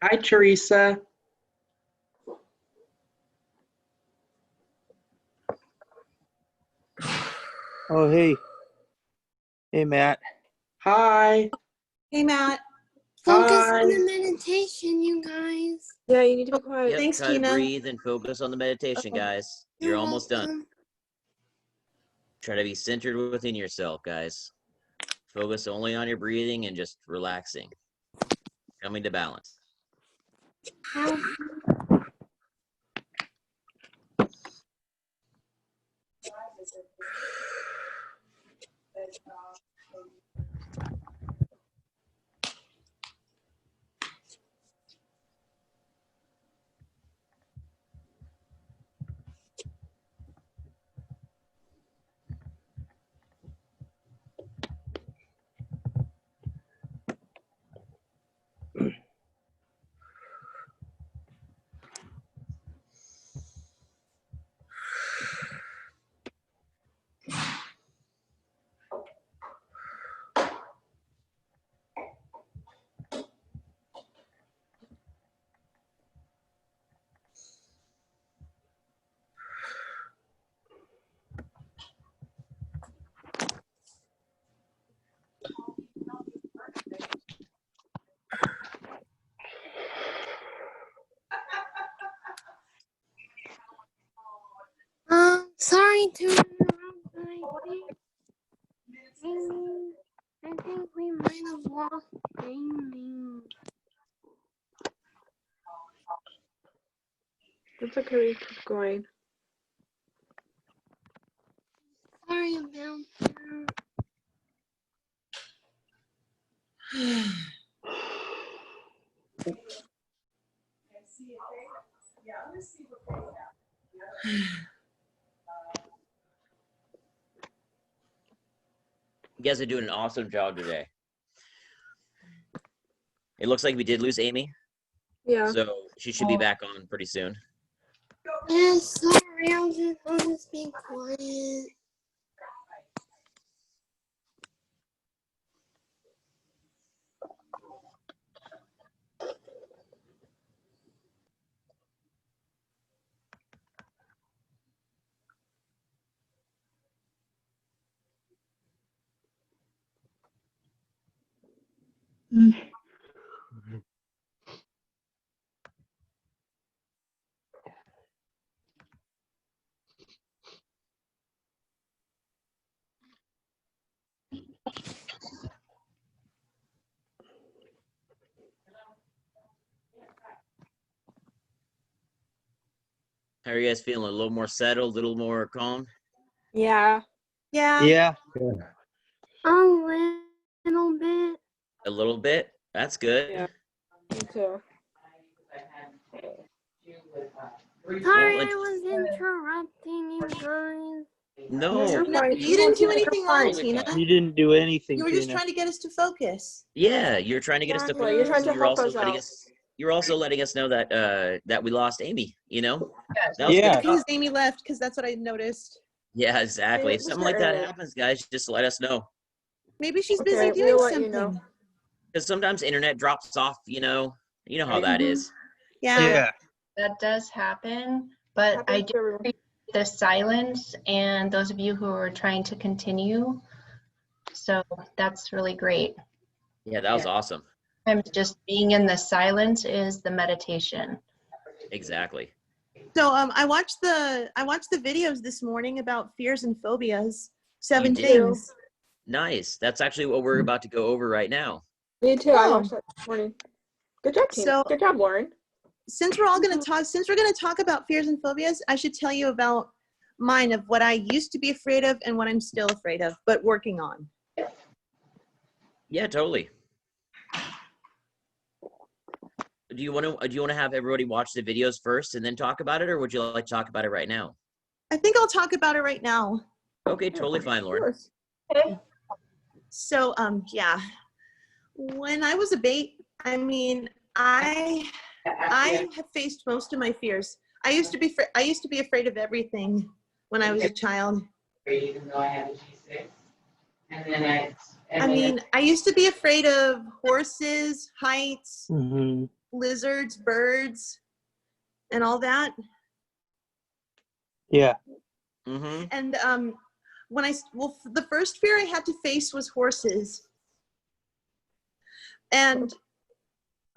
[SPEAKER 13] Hi, Teresa.
[SPEAKER 8] Oh, hey. Hey, Matt.
[SPEAKER 13] Hi.
[SPEAKER 12] Hey, Matt.
[SPEAKER 3] Focus
[SPEAKER 13] Hi.
[SPEAKER 3] on the meditation, you guys.
[SPEAKER 9] Yeah, you need to be quiet.
[SPEAKER 6] Yep,
[SPEAKER 12] Thanks,
[SPEAKER 6] try to
[SPEAKER 12] Tina.
[SPEAKER 6] breathe and focus on the meditation, guys. You're almost done.
[SPEAKER 3] welcome.
[SPEAKER 6] Try to be centered within yourself, guys. Focus only on your breathing and just relaxing. Coming to balance.
[SPEAKER 3] How sorry to interrupt, but I think we might have lost Amy.
[SPEAKER 9] It's okay, we keep going.
[SPEAKER 3] Sorry about that.
[SPEAKER 6] You guys are doing an awesome job today. It looks like we did lose Amy,
[SPEAKER 9] Yeah.
[SPEAKER 6] so she should be back on pretty soon.
[SPEAKER 3] Yeah, sorry, I'll just be quiet.
[SPEAKER 6] How are you guys feeling? A little more settled, a little more calm?
[SPEAKER 9] Yeah.
[SPEAKER 12] Yeah.
[SPEAKER 8] Yeah.
[SPEAKER 3] A little bit.
[SPEAKER 6] A little bit? That's good.
[SPEAKER 9] Yeah. Me too.
[SPEAKER 3] Sorry, I was interrupting you guys.
[SPEAKER 6] No.
[SPEAKER 9] You're
[SPEAKER 12] No,
[SPEAKER 9] fine.
[SPEAKER 12] you didn't do anything wrong,
[SPEAKER 6] Totally
[SPEAKER 12] Tina.
[SPEAKER 6] fine.
[SPEAKER 8] You didn't do anything,
[SPEAKER 12] You were just
[SPEAKER 8] Tina.
[SPEAKER 12] trying to get us to focus.
[SPEAKER 6] Yeah, you're trying to get us to
[SPEAKER 9] Exactly. You're
[SPEAKER 6] focus,
[SPEAKER 9] trying to
[SPEAKER 6] and you're
[SPEAKER 9] help
[SPEAKER 6] also
[SPEAKER 9] us
[SPEAKER 6] letting
[SPEAKER 9] out.
[SPEAKER 6] us. You're also letting us know that that we lost Amy. You know, that was
[SPEAKER 8] Yeah.
[SPEAKER 6] good
[SPEAKER 12] Because
[SPEAKER 6] stuff.
[SPEAKER 12] Amy left, because that's what I noticed.
[SPEAKER 6] Yeah, exactly.
[SPEAKER 9] Hey,
[SPEAKER 6] If
[SPEAKER 9] Mr.
[SPEAKER 6] something like that
[SPEAKER 9] Eric.
[SPEAKER 6] happens, guys, just let us know.
[SPEAKER 12] Maybe she's
[SPEAKER 9] Okay,
[SPEAKER 12] busy
[SPEAKER 9] we'll
[SPEAKER 12] doing
[SPEAKER 9] let you
[SPEAKER 12] something.
[SPEAKER 9] know.
[SPEAKER 6] Because sometimes internet drops off. You know how that is.
[SPEAKER 12] Yeah.
[SPEAKER 8] Yeah.
[SPEAKER 11] That does happen, but I
[SPEAKER 9] Happens
[SPEAKER 11] do
[SPEAKER 9] to everyone.
[SPEAKER 11] appreciate the silence and those of you who are trying to continue. So that's really great.
[SPEAKER 6] Yeah, that was awesome.
[SPEAKER 11] Sometimes just being in the silence is the meditation.
[SPEAKER 6] Exactly.
[SPEAKER 12] So I watched the videos this morning about fears and phobias. 7
[SPEAKER 6] You did?
[SPEAKER 12] things.
[SPEAKER 6] Nice. That's actually what we're about to go over right now.
[SPEAKER 9] Me too. I
[SPEAKER 12] Oh.
[SPEAKER 9] watched that this morning. Good job, Tina.
[SPEAKER 12] So-
[SPEAKER 9] Good job, Lauren.
[SPEAKER 12] Since we're going to talk about fears and phobias, I should tell you about mine, of what I used to be afraid of and what I'm still afraid of, but working on.
[SPEAKER 6] Yeah, totally. Do you want to have everybody watch the videos first and then talk about it, or would you like to talk about it right now?
[SPEAKER 12] I think I'll talk about it right now.
[SPEAKER 6] Okay, totally fine,
[SPEAKER 9] Of
[SPEAKER 6] Lauren.
[SPEAKER 9] course.
[SPEAKER 12] So, yeah, when I was a baby, I mean, I have faced most of my fears. I used to be afraid of everything when I was a child.
[SPEAKER 13] Even though I had a G6. And then
[SPEAKER 12] I mean, I used to be afraid of horses, heights,
[SPEAKER 8] Mm-hmm.
[SPEAKER 12] lizards, birds, and all that.
[SPEAKER 8] Yeah.
[SPEAKER 6] Mm-hmm.
[SPEAKER 12] And the first fear I had to face was horses. And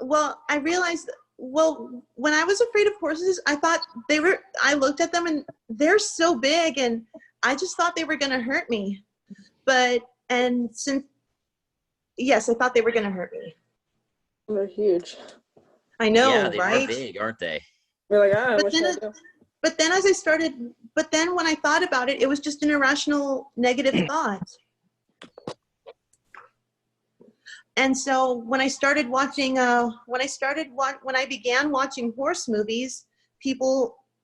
[SPEAKER 12] well, I realized, when I was afraid of horses, I looked at them and they're so big, and I just thought they were going to hurt me. Yes, I thought they were going to hurt me.
[SPEAKER 9] They're huge.
[SPEAKER 12] I know,
[SPEAKER 6] Yeah, they
[SPEAKER 12] right?
[SPEAKER 6] are big, aren't they?
[SPEAKER 9] You're like, I wish I do.
[SPEAKER 12] But then when I thought about it, it was just an irrational negative thought. And so when I began watching horse movies,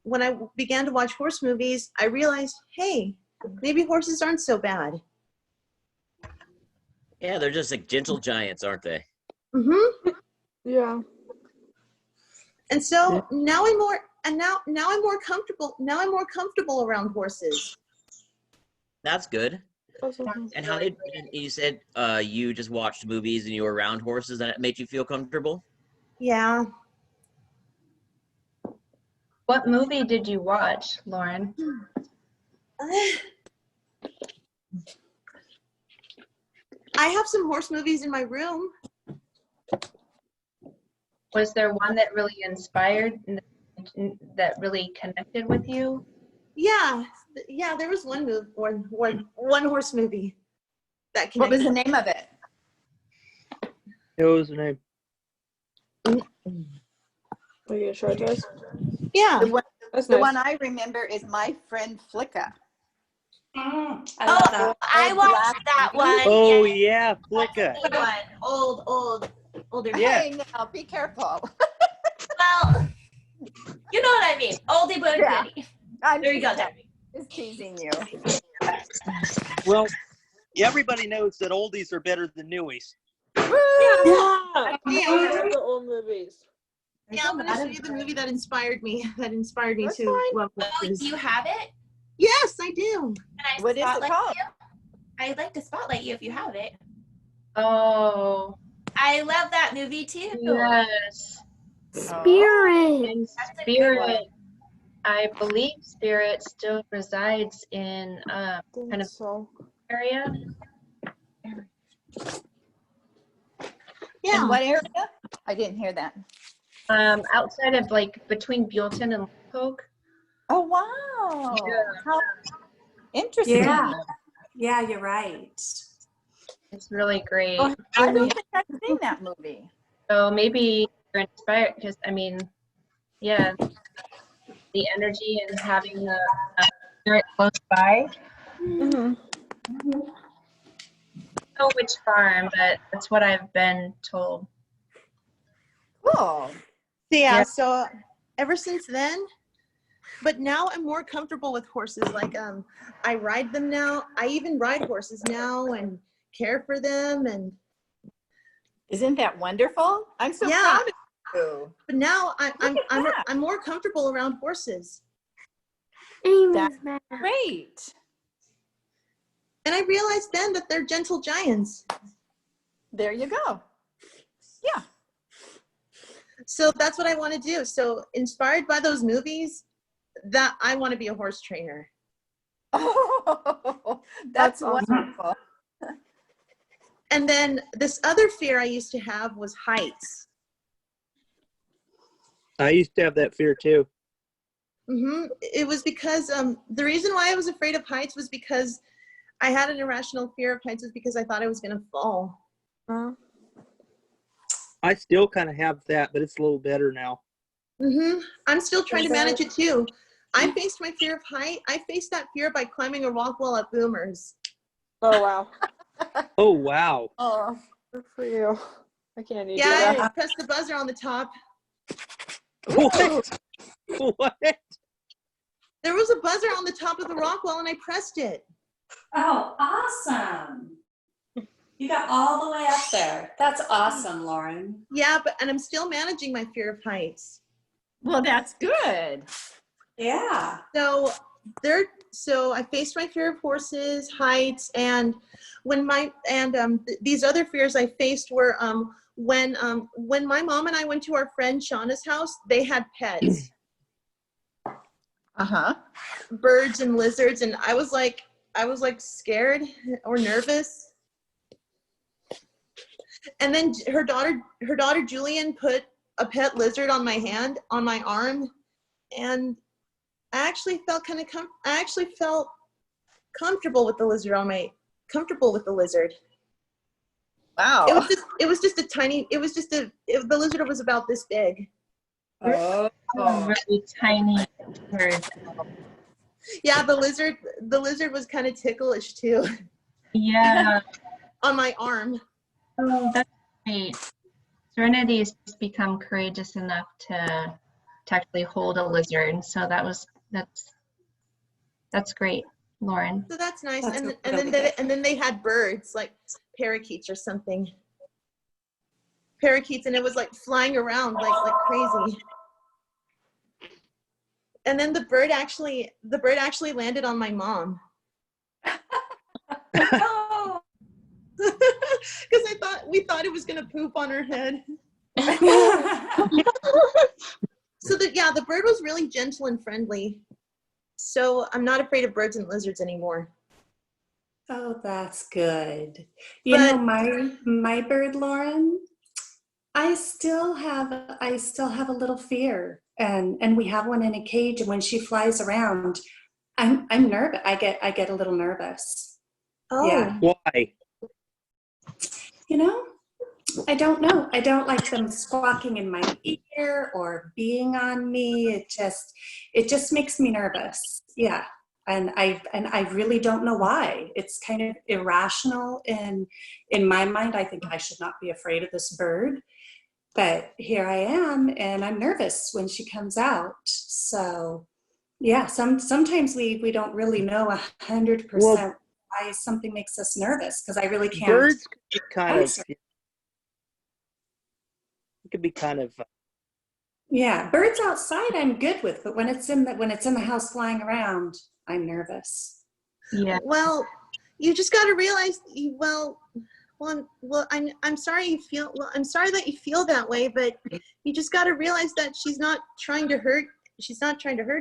[SPEAKER 12] when I began to watch horse movies, I realized, hey, maybe horses aren't so bad.
[SPEAKER 6] Yeah, they're just like gentle giants, aren't they?
[SPEAKER 12] Mm-hmm.
[SPEAKER 9] Yeah.
[SPEAKER 12] And so now I'm more comfortable. Now I'm more comfortable around horses.
[SPEAKER 6] That's good. And how did you said you just watched movies and you were around horses and it made you feel comfortable?
[SPEAKER 12] Yeah.
[SPEAKER 11] What movie did you watch, Lauren?
[SPEAKER 12] I have some horse movies in my room.
[SPEAKER 11] Was there one that really inspired, that really connected with you?
[SPEAKER 12] Yeah, there was one horse movie that connected.
[SPEAKER 5] What was the name of it?
[SPEAKER 8] What was the name?
[SPEAKER 9] Are you gonna show it to us?
[SPEAKER 12] Yeah.
[SPEAKER 5] The one I remember is My Friend Flicka.
[SPEAKER 3] I watched that one.
[SPEAKER 8] Oh yeah, Flicka.
[SPEAKER 3] Older.
[SPEAKER 8] Yeah.
[SPEAKER 5] Hey, now be careful.
[SPEAKER 3] Well, you know what I mean. Oldie but
[SPEAKER 5] Yeah.
[SPEAKER 3] goodie.
[SPEAKER 5] There
[SPEAKER 3] you go, Debbie.
[SPEAKER 5] Just teasing you.
[SPEAKER 8] Well, everybody knows that oldies are better than newies.
[SPEAKER 9] Yeah. The old movies.
[SPEAKER 12] Yeah, I'm gonna show you the movie that inspired me.
[SPEAKER 9] That's
[SPEAKER 12] to love horses.
[SPEAKER 3] Do you have it?
[SPEAKER 12] Yes, I do.
[SPEAKER 3] Can I
[SPEAKER 5] What is it
[SPEAKER 3] spotlight
[SPEAKER 5] called?
[SPEAKER 3] you? I'd like to spotlight you if you have it.
[SPEAKER 11] Oh,
[SPEAKER 3] I love that movie too.
[SPEAKER 11] yes.
[SPEAKER 3] Spirit.
[SPEAKER 11] And
[SPEAKER 3] That's a good one.
[SPEAKER 11] Spirit, I believe Spirit still resides in kind of area.
[SPEAKER 12] Yeah.
[SPEAKER 5] In what area? I didn't hear that.
[SPEAKER 11] Outside of like between Buellton and Poke.
[SPEAKER 5] Oh, wow.
[SPEAKER 11] Yeah.
[SPEAKER 5] How interesting.
[SPEAKER 7] Yeah, you're right.
[SPEAKER 11] It's really great.
[SPEAKER 5] Oh, I don't think I've seen that movie.
[SPEAKER 11] So maybe you're inspired because I mean, yeah, the energy and having a spirit close by.
[SPEAKER 9] Mm-hmm.
[SPEAKER 11] I don't know which farm, but that's what I've been told.
[SPEAKER 5] Cool.
[SPEAKER 12] So ever since then, but now I'm more comfortable with horses. Like I ride them now. I even ride horses now and care for them. And
[SPEAKER 5] isn't that wonderful? I'm so proud of you.
[SPEAKER 12] But now I'm more comfortable around horses.
[SPEAKER 5] That's great.
[SPEAKER 12] And I realized then that they're gentle giants.
[SPEAKER 5] There you go. Yeah.
[SPEAKER 12] So that's what I want to do. So inspired by those movies, that I want to be a horse trainer.
[SPEAKER 5] Oh, that's wonderful.
[SPEAKER 12] And then this other fear I used to have was heights.
[SPEAKER 8] I used to have that fear too.
[SPEAKER 12] It was because the reason why I was afraid of heights was because I had an irrational fear of heights was because I thought I was going to fall.
[SPEAKER 8] I still kind of have that, but it's a little better now.
[SPEAKER 12] I'm still trying to manage it too. I faced my fear of height. I faced that fear by climbing a rock wall at Boomers.
[SPEAKER 9] Oh, wow.
[SPEAKER 8] Oh, wow.
[SPEAKER 9] Oh, good for you. I can't even do
[SPEAKER 12] Yeah, I
[SPEAKER 9] that.
[SPEAKER 12] pressed the buzzer on the top.
[SPEAKER 8] What? What?
[SPEAKER 12] There was a buzzer on the top of the rock wall and I pressed it.
[SPEAKER 7] Oh, awesome. You got all the way up there. That's awesome, Lauren.
[SPEAKER 12] Yeah, and I'm still managing my fear of heights.
[SPEAKER 5] Well, that's good.
[SPEAKER 7] Yeah.
[SPEAKER 12] So I faced my fear of horses, heights, and these other fears I faced were when my mom and I went to our friend Shauna's house, they had pets. Birds and lizards, and I was like scared or nervous. And then her daughter Julian put a pet lizard on my arm, and I actually felt comfortable with the lizard Wow. It was just the lizard was about this big.
[SPEAKER 11] Oh, really tiny bird.
[SPEAKER 12] Yeah, the lizard was kind of ticklish too.
[SPEAKER 11] Yeah.
[SPEAKER 12] On my arm.
[SPEAKER 11] Oh, that's great. Serenity has just become courageous enough to actually hold a lizard. So that's great, Lauren.
[SPEAKER 12] So that's nice.
[SPEAKER 11] That's
[SPEAKER 12] and
[SPEAKER 11] really
[SPEAKER 12] then they had birds like parakeets or something. Parakeets, and it was like flying around like crazy. And then the bird actually landed on my mom. Because we thought it was gonna poop on her head. So the bird was really gentle and friendly. So I'm not afraid of birds and lizards anymore.
[SPEAKER 7] Oh, that's good. You know, my bird, Lauren, I still have a little fear, and we have one in a cage, and when she flies around, I'm nervous. I get a little nervous.
[SPEAKER 12] Oh.
[SPEAKER 7] Yeah.
[SPEAKER 8] Why?
[SPEAKER 7] You know, I don't know. I don't like them squawking in my ear or being on me. It just makes me nervous. Yeah. And I really don't know why. It's kind of irrational in my mind. I think I should not be afraid of this bird, but here I am, and I'm nervous when she comes out. So yeah, sometimes we don't really know 100% why something makes us nervous, because I really can't.
[SPEAKER 8] Birds could be kind of
[SPEAKER 7] Yeah, birds outside I'm good with, but when it's in the house flying around, I'm nervous. Yeah.
[SPEAKER 12] Well, you just got to realize. I'm sorry I'm sorry that you feel that way, but you just got to realize that she's not trying to hurt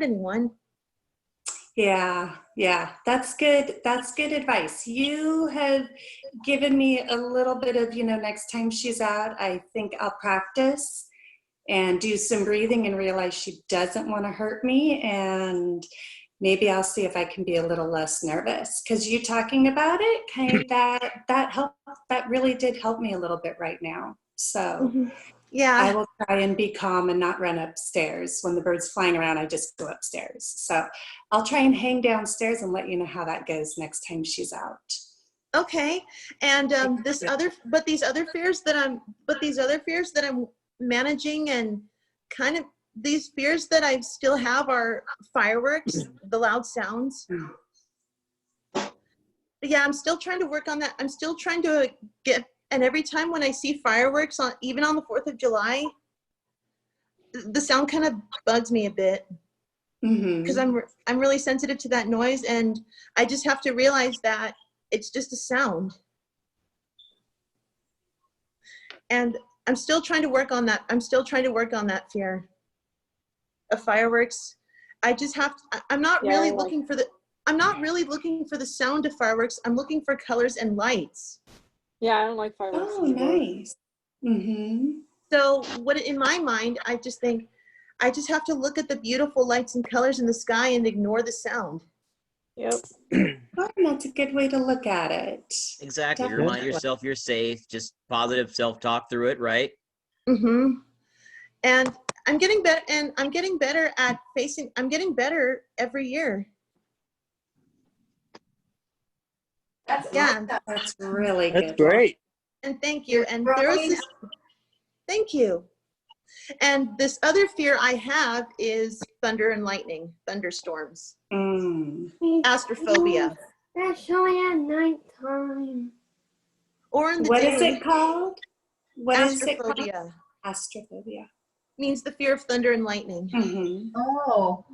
[SPEAKER 12] anyone.
[SPEAKER 7] Yeah, that's good. That's good advice. You have given me a little bit of, next time she's out, I think I'll practice and do some breathing and realize she doesn't want to hurt me, and maybe I'll see if I can be a little less nervous. Because you talking about it, kind of that helped. That really did help me a little bit right now. So
[SPEAKER 12] yeah,
[SPEAKER 7] I will try and be calm and not run upstairs. When the bird's flying around, I just go upstairs. So I'll try and hang downstairs and let you know how that goes next time she's out.
[SPEAKER 12] Okay. And these other fears that I'm managing, and kind of these fears that I still have are fireworks, the loud sounds. Yeah, I'm still trying to work on that. I'm still trying to and every time when I see fireworks even on the 4th of July, the sound kind of bugs me a bit. Because I'm really sensitive to that noise, and I just have to realize that it's just a sound. And I'm still trying to work on that. I'm still trying to work on that fear of fireworks. I just have to, I'm not really looking for the sound of fireworks. I'm looking for colors and lights.
[SPEAKER 9] Yeah, I don't like fireworks.
[SPEAKER 7] Oh, nice.
[SPEAKER 12] So in my mind, I just think I just have to look at the beautiful lights and colors in the sky and ignore the sound.
[SPEAKER 9] Yep.
[SPEAKER 7] That's a good way to look at it.
[SPEAKER 6] Exactly.
[SPEAKER 7] Definitely.
[SPEAKER 6] Remind yourself you're safe. Just positive self-talk through it, right?
[SPEAKER 12] And I'm getting better, I'm getting better every year.
[SPEAKER 7] That's really good.
[SPEAKER 8] That's great.
[SPEAKER 12] And thank you. And there was this, thank you. And this other fear I have is thunder and lightning, thunderstorms, astrophobia.
[SPEAKER 3] Especially at nighttime.
[SPEAKER 12] Or in the
[SPEAKER 7] What
[SPEAKER 12] day.
[SPEAKER 7] is it called? What is it called?
[SPEAKER 12] Astrophobia.
[SPEAKER 7] Astrophobia.
[SPEAKER 12] Means the fear of thunder and lightning.
[SPEAKER 11] Oh,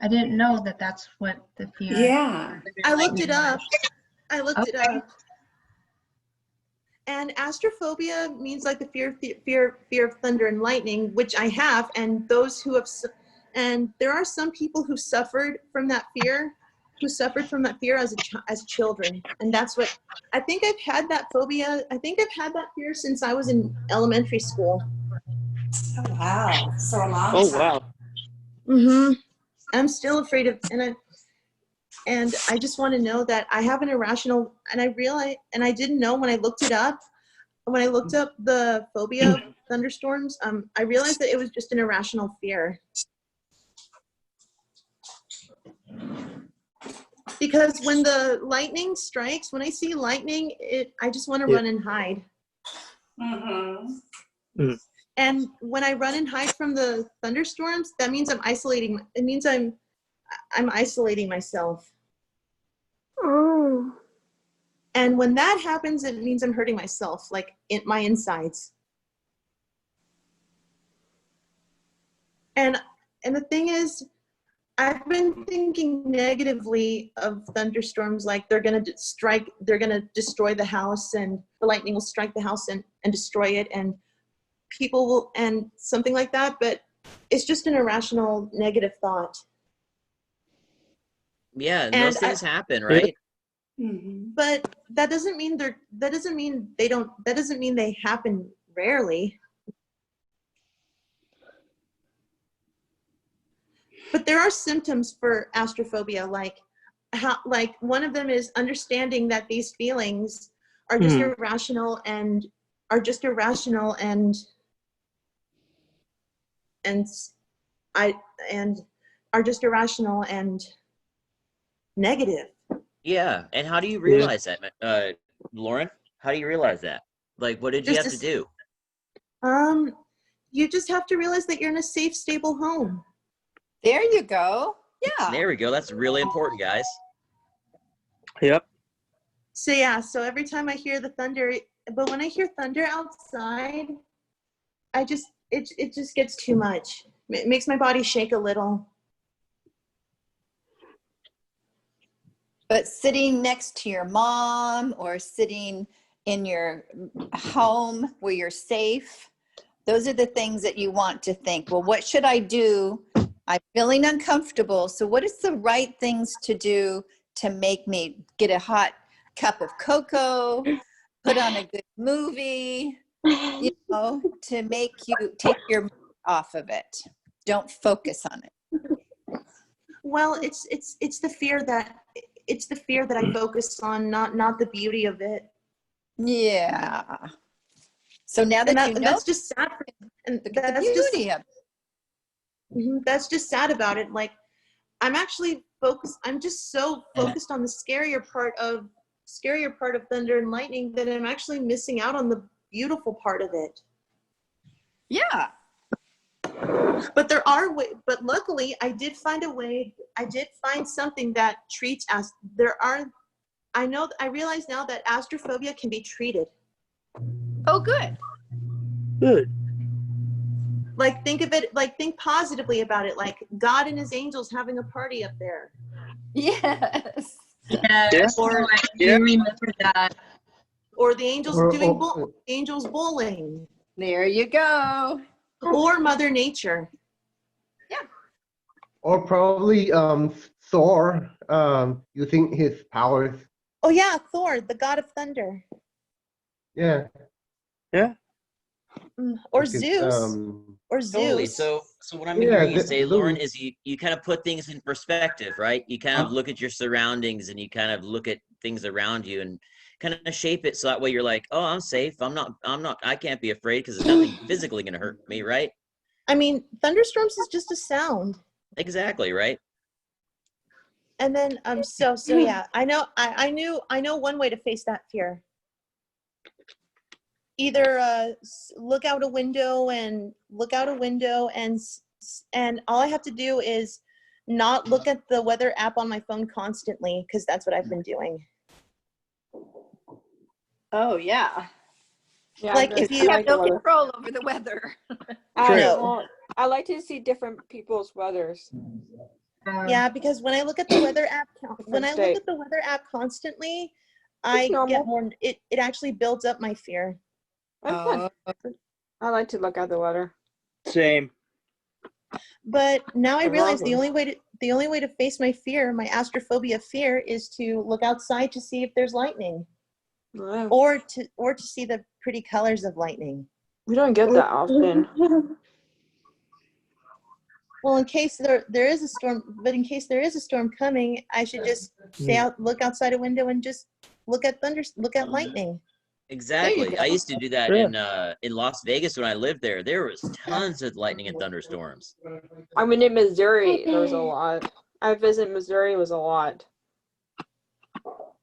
[SPEAKER 11] I didn't know that that's what the fear.
[SPEAKER 7] Yeah.
[SPEAKER 12] I looked it up. And astrophobia means like the fear of thunder and lightning, which I have, and those who have, and there are some people who suffered from that fear, as children, and that's what I think. I've had that phobia. I think I've had that fear since I was in elementary school.
[SPEAKER 7] Oh wow, so a long
[SPEAKER 8] Oh,
[SPEAKER 7] time.
[SPEAKER 8] wow.
[SPEAKER 12] I'm still afraid of, and I just want to know that I have an irrational, and I realize, and I didn't know when I looked it up, when I looked up the phobia of thunderstorms, I realized that it was just an irrational fear. Because when the lightning strikes, when I see lightning, I just want to run and hide. And when I run and hide from the thunderstorms, that means I'm isolating. It means I'm isolating myself.
[SPEAKER 3] Oh.
[SPEAKER 12] And when that happens, it means I'm hurting myself, like in my insides. And the thing is, I've been thinking negatively of thunderstorms, like they're gonna destroy the house, and the lightning will strike the house and destroy it, and people will, and something like that. But it's just an irrational negative thought.
[SPEAKER 6] Yeah, and those things happen, right?
[SPEAKER 12] But that doesn't mean they happen rarely. But there are symptoms for astrophobia, like one of them is understanding that these feelings are just irrational and are just irrational and negative.
[SPEAKER 6] Yeah, and how do you realize that, Lauren? How do you realize that? Like, what did you have to do?
[SPEAKER 12] You just have to realize that you're in a safe, stable home.
[SPEAKER 5] There you go. Yeah.
[SPEAKER 6] There we go. That's really important, guys.
[SPEAKER 8] Yep.
[SPEAKER 12] So yeah, so every time I hear the thunder, but when I hear thunder outside, it just gets too much. It makes my body shake a little.
[SPEAKER 5] But sitting next to your mom or sitting in your home where you're safe, those are the things that you want to think. Well, what should I do? I'm feeling uncomfortable. So what is the right things to do to make me get a hot cup of cocoa, put on a good movie, to make you take your mind off of it. Don't focus on it.
[SPEAKER 12] Well, it's the fear that I focus on, not the beauty of it.
[SPEAKER 5] Yeah. So now that you know,
[SPEAKER 12] that's just sad. And that's
[SPEAKER 5] the beauty of it.
[SPEAKER 12] That's just sad about it. Like, I'm just so focused on the scarier part of thunder and lightning that I'm actually missing out on the beautiful part of it.
[SPEAKER 5] Yeah.
[SPEAKER 12] But luckily I did find something that treats us. I realize now that astrophobia can be treated.
[SPEAKER 5] Oh, good.
[SPEAKER 8] Good.
[SPEAKER 12] Like, think positively about it. Like, God and his angels having a party up there.
[SPEAKER 5] Yes.
[SPEAKER 11] Yes.
[SPEAKER 12] Or
[SPEAKER 11] I do remember that.
[SPEAKER 12] Or the angels angels bowling.
[SPEAKER 5] There you go.
[SPEAKER 12] Or Mother Nature.
[SPEAKER 5] Yeah.
[SPEAKER 14] Or probably Thor using his powers.
[SPEAKER 12] Oh yeah, Thor, the god of thunder.
[SPEAKER 14] Yeah.
[SPEAKER 8] Yeah.
[SPEAKER 12] Or Zeus. Or Zeus.
[SPEAKER 6] Totally. So what I'm hearing you say, Lauren, is you kind of put things in perspective, right? You kind of look at your surroundings and you kind of look at things around you and kind of shape it so that way you're like, oh, I'm safe. I can't be afraid because there's nothing physically going to hurt me, right?
[SPEAKER 12] I mean, thunderstorms is just a sound.
[SPEAKER 6] Exactly, right?
[SPEAKER 12] And then so yeah, I know one way to face that fear. Either look out a window and all I have to do is not look at the weather app on my phone constantly, because that's what I've been doing.
[SPEAKER 5] Oh yeah.
[SPEAKER 10] Yeah,
[SPEAKER 12] Like, if you
[SPEAKER 5] have no control over the weather.
[SPEAKER 10] I like to see different people's weathers.
[SPEAKER 12] Yeah, because when I look at the weather app, constantly, I
[SPEAKER 10] normal.
[SPEAKER 12] get more, it actually builds up my fear.
[SPEAKER 10] I'm fine. I like to look at the weather.
[SPEAKER 8] Same.
[SPEAKER 12] But now I realize the
[SPEAKER 10] Problem.
[SPEAKER 12] only way to face my fear, my astrophobia fear, is to look outside to see if there's lightning.
[SPEAKER 10] Yeah.
[SPEAKER 12] Or to see the pretty colors of lightning.
[SPEAKER 10] We don't get that often.
[SPEAKER 12] Well, in case there is a storm, but in case there is a storm coming, I should just stay out, look outside a window, and just look at lightning.
[SPEAKER 6] Exactly. I used to do that in Las Vegas when I lived there. There was tons of lightning and thunderstorms.
[SPEAKER 10] I mean, in Missouri, there was a lot. I visited Missouri, was a lot.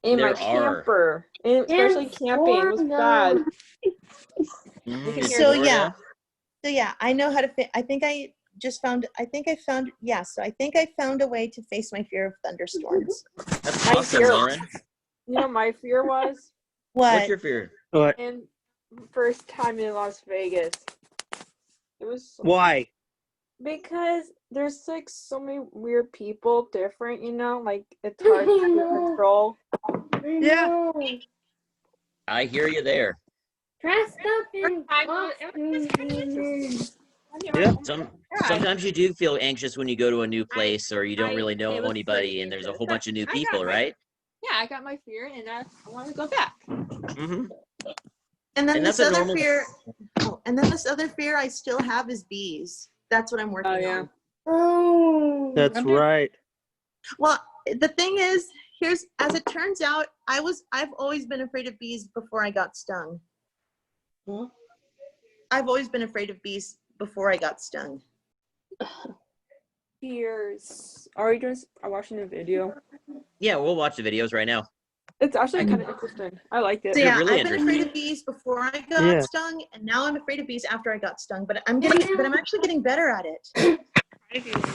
[SPEAKER 10] In my camper, and especially camping, was bad.
[SPEAKER 6] Mhm,
[SPEAKER 12] So
[SPEAKER 6] in
[SPEAKER 12] yeah,
[SPEAKER 6] Florida.
[SPEAKER 12] I know how to fit. I think I found a way to face my fear of thunderstorms.
[SPEAKER 6] That's
[SPEAKER 10] My
[SPEAKER 6] awesome,
[SPEAKER 10] fear,
[SPEAKER 6] Lauren.
[SPEAKER 10] you know, my fear was
[SPEAKER 6] What's your fear?
[SPEAKER 8] What?
[SPEAKER 10] in first time in Las Vegas. It was
[SPEAKER 8] Why?
[SPEAKER 10] because there's like so many weird people, different, you know, like it's hard to control.
[SPEAKER 8] Yeah.
[SPEAKER 6] I hear you there.
[SPEAKER 3] Dressed up in costumes.
[SPEAKER 8] Yeah.
[SPEAKER 6] Sometimes you do feel anxious when you go to a new place or you don't really know
[SPEAKER 10] it was
[SPEAKER 6] anybody
[SPEAKER 10] pretty
[SPEAKER 6] and there's a
[SPEAKER 10] anxious.
[SPEAKER 6] whole bunch of new
[SPEAKER 10] I got
[SPEAKER 6] people,
[SPEAKER 10] my-
[SPEAKER 6] right?
[SPEAKER 10] Yeah, I got my fear, and I want to go back.
[SPEAKER 6] Mm-hmm.
[SPEAKER 12] And then
[SPEAKER 6] And
[SPEAKER 12] this
[SPEAKER 6] that's a
[SPEAKER 12] other
[SPEAKER 6] normal-
[SPEAKER 12] fear, and then this other fear I still have is bees. That's what I'm working on.
[SPEAKER 3] Oh.
[SPEAKER 8] That's right.
[SPEAKER 12] Well, the thing is, as it turns out, I've always been afraid of bees before I got stung. I've always been afraid of bees before I got stung.
[SPEAKER 10] Fears. Are you watching the video?
[SPEAKER 6] Yeah, we'll watch the videos right now.
[SPEAKER 10] It's actually kind of interesting. I liked it.
[SPEAKER 12] So yeah,
[SPEAKER 6] really
[SPEAKER 12] I've been afraid of bees before I got stung, and now I'm afraid of bees after I got stung. But I'm actually getting better at it.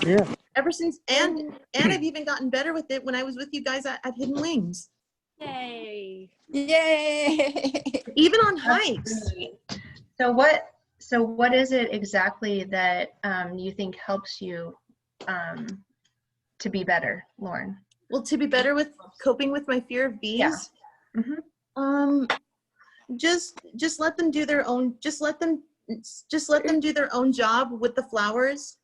[SPEAKER 8] Yeah.
[SPEAKER 12] Ever since, and I've even gotten better with it when I was with you guys at Hidden Wings.
[SPEAKER 10] Yay!
[SPEAKER 5] Yay!
[SPEAKER 12] Even on hikes.
[SPEAKER 11] So what is it exactly that you think helps you to be better, Lauren?
[SPEAKER 12] Well, to be better with coping with my fear of bees.
[SPEAKER 11] Yeah. Mm-hmm.
[SPEAKER 12] Just let them do their own. Just let them do their own job with the flowers.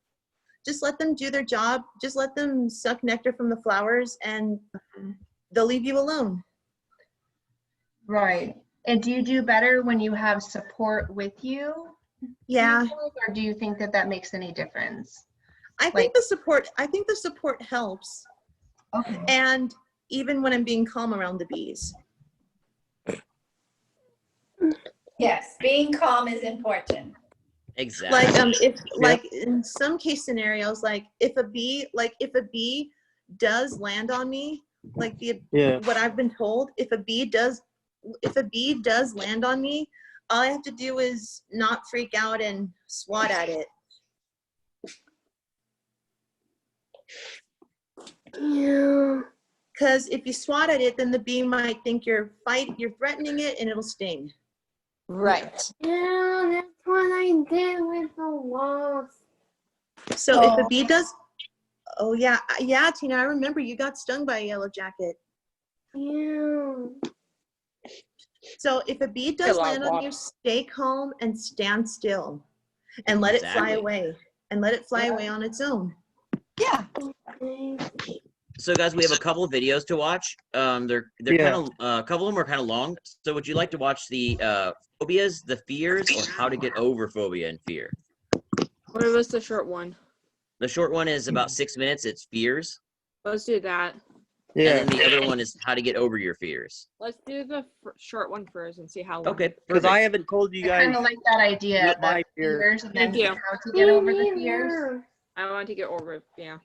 [SPEAKER 12] Just let them do their job. Just let them suck nectar from the flowers, and they'll leave you alone.
[SPEAKER 11] Right. And do you do better when you have support with you?
[SPEAKER 12] Yeah.
[SPEAKER 11] Or do you think that makes any difference?
[SPEAKER 12] I think the support helps.
[SPEAKER 11] Okay.
[SPEAKER 12] And even when I'm being calm around the bees.
[SPEAKER 5] Yes, being calm is important.
[SPEAKER 6] Exactly.
[SPEAKER 12] Like in some case scenarios, like if a bee does land on me, like what I've been told, if a bee does land on me, all I have to do is not freak out and swat at it.
[SPEAKER 3] Yeah.
[SPEAKER 12] Because if you swat at it, then the bee might think you're threatening it, and it'll sting.
[SPEAKER 5] Right.
[SPEAKER 3] Yeah, that's what I did with the wasp.
[SPEAKER 12] So if a bee does, oh yeah, Tina, I remember you got stung by a yellow jacket.
[SPEAKER 3] Yeah.
[SPEAKER 12] So if a bee does land on you, stay calm and stand still, and let it fly away, and let it fly away on its own.
[SPEAKER 5] Yeah.
[SPEAKER 6] So guys, we have a couple of videos to watch. They're kind of a couple of them are kind of long. So would you like to watch the phobias, the fears, or how to get over phobia and fear?
[SPEAKER 10] What was the short one?
[SPEAKER 6] The short one is about 6 minutes. It's fears.
[SPEAKER 10] Let's do that.
[SPEAKER 8] Yeah.
[SPEAKER 6] And then the other one is how to get over your fears.
[SPEAKER 10] Let's do the short one first and see how long.
[SPEAKER 6] Okay.
[SPEAKER 8] Because I haven't told you
[SPEAKER 11] I
[SPEAKER 8] guys.
[SPEAKER 11] kind of like that idea.
[SPEAKER 8] what my
[SPEAKER 11] The
[SPEAKER 8] fear.
[SPEAKER 11] fears and then
[SPEAKER 10] Thank you.
[SPEAKER 11] how to get over the fears.
[SPEAKER 10] I want to get over it. Yeah.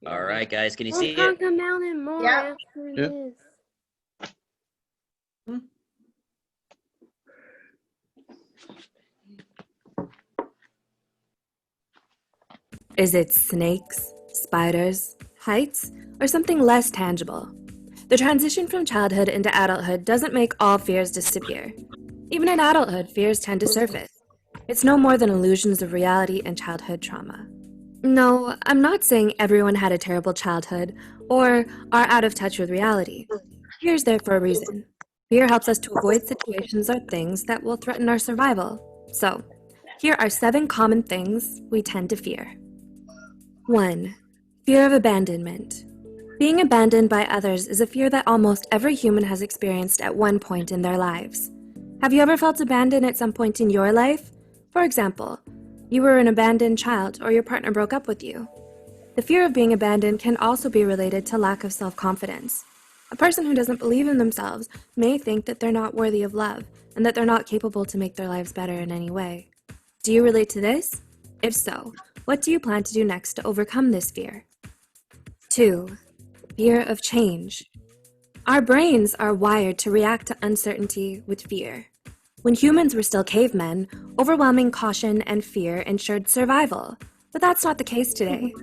[SPEAKER 6] All right, guys. Can you
[SPEAKER 3] We'll
[SPEAKER 6] see
[SPEAKER 3] talk
[SPEAKER 6] it?
[SPEAKER 3] about it more
[SPEAKER 11] Yeah.
[SPEAKER 3] after
[SPEAKER 8] Yeah.
[SPEAKER 3] this.
[SPEAKER 15] Is it snakes, spiders, heights, or something less tangible? The transition from childhood into adulthood doesn't make all fears disappear. Even in adulthood, fears tend to surface. It's no more than illusions of reality and childhood trauma. No, I'm not saying everyone had a terrible childhood or are out of touch with reality. Fear's there for a reason. Fear helps us to avoid situations or things that will threaten our survival. So, here are 7 common things we tend to fear. 1. Fear of abandonment. Being abandoned by others is a fear that almost every human has experienced at one point in their lives. Have you ever felt abandoned at some point in your life? For example, you were an abandoned child or your partner broke up with you. The fear of being abandoned can also be related to lack of self-confidence. A person who doesn't believe in themselves may think that they're not worthy of love and that they're not capable to make their lives better in any way. Do you relate to this? If so, what do you plan to do next to overcome this fear? 2. Fear of change. Our brains are wired to react to uncertainty with fear. When humans were still cavemen, overwhelming caution and fear ensured survival, but that's not the case today.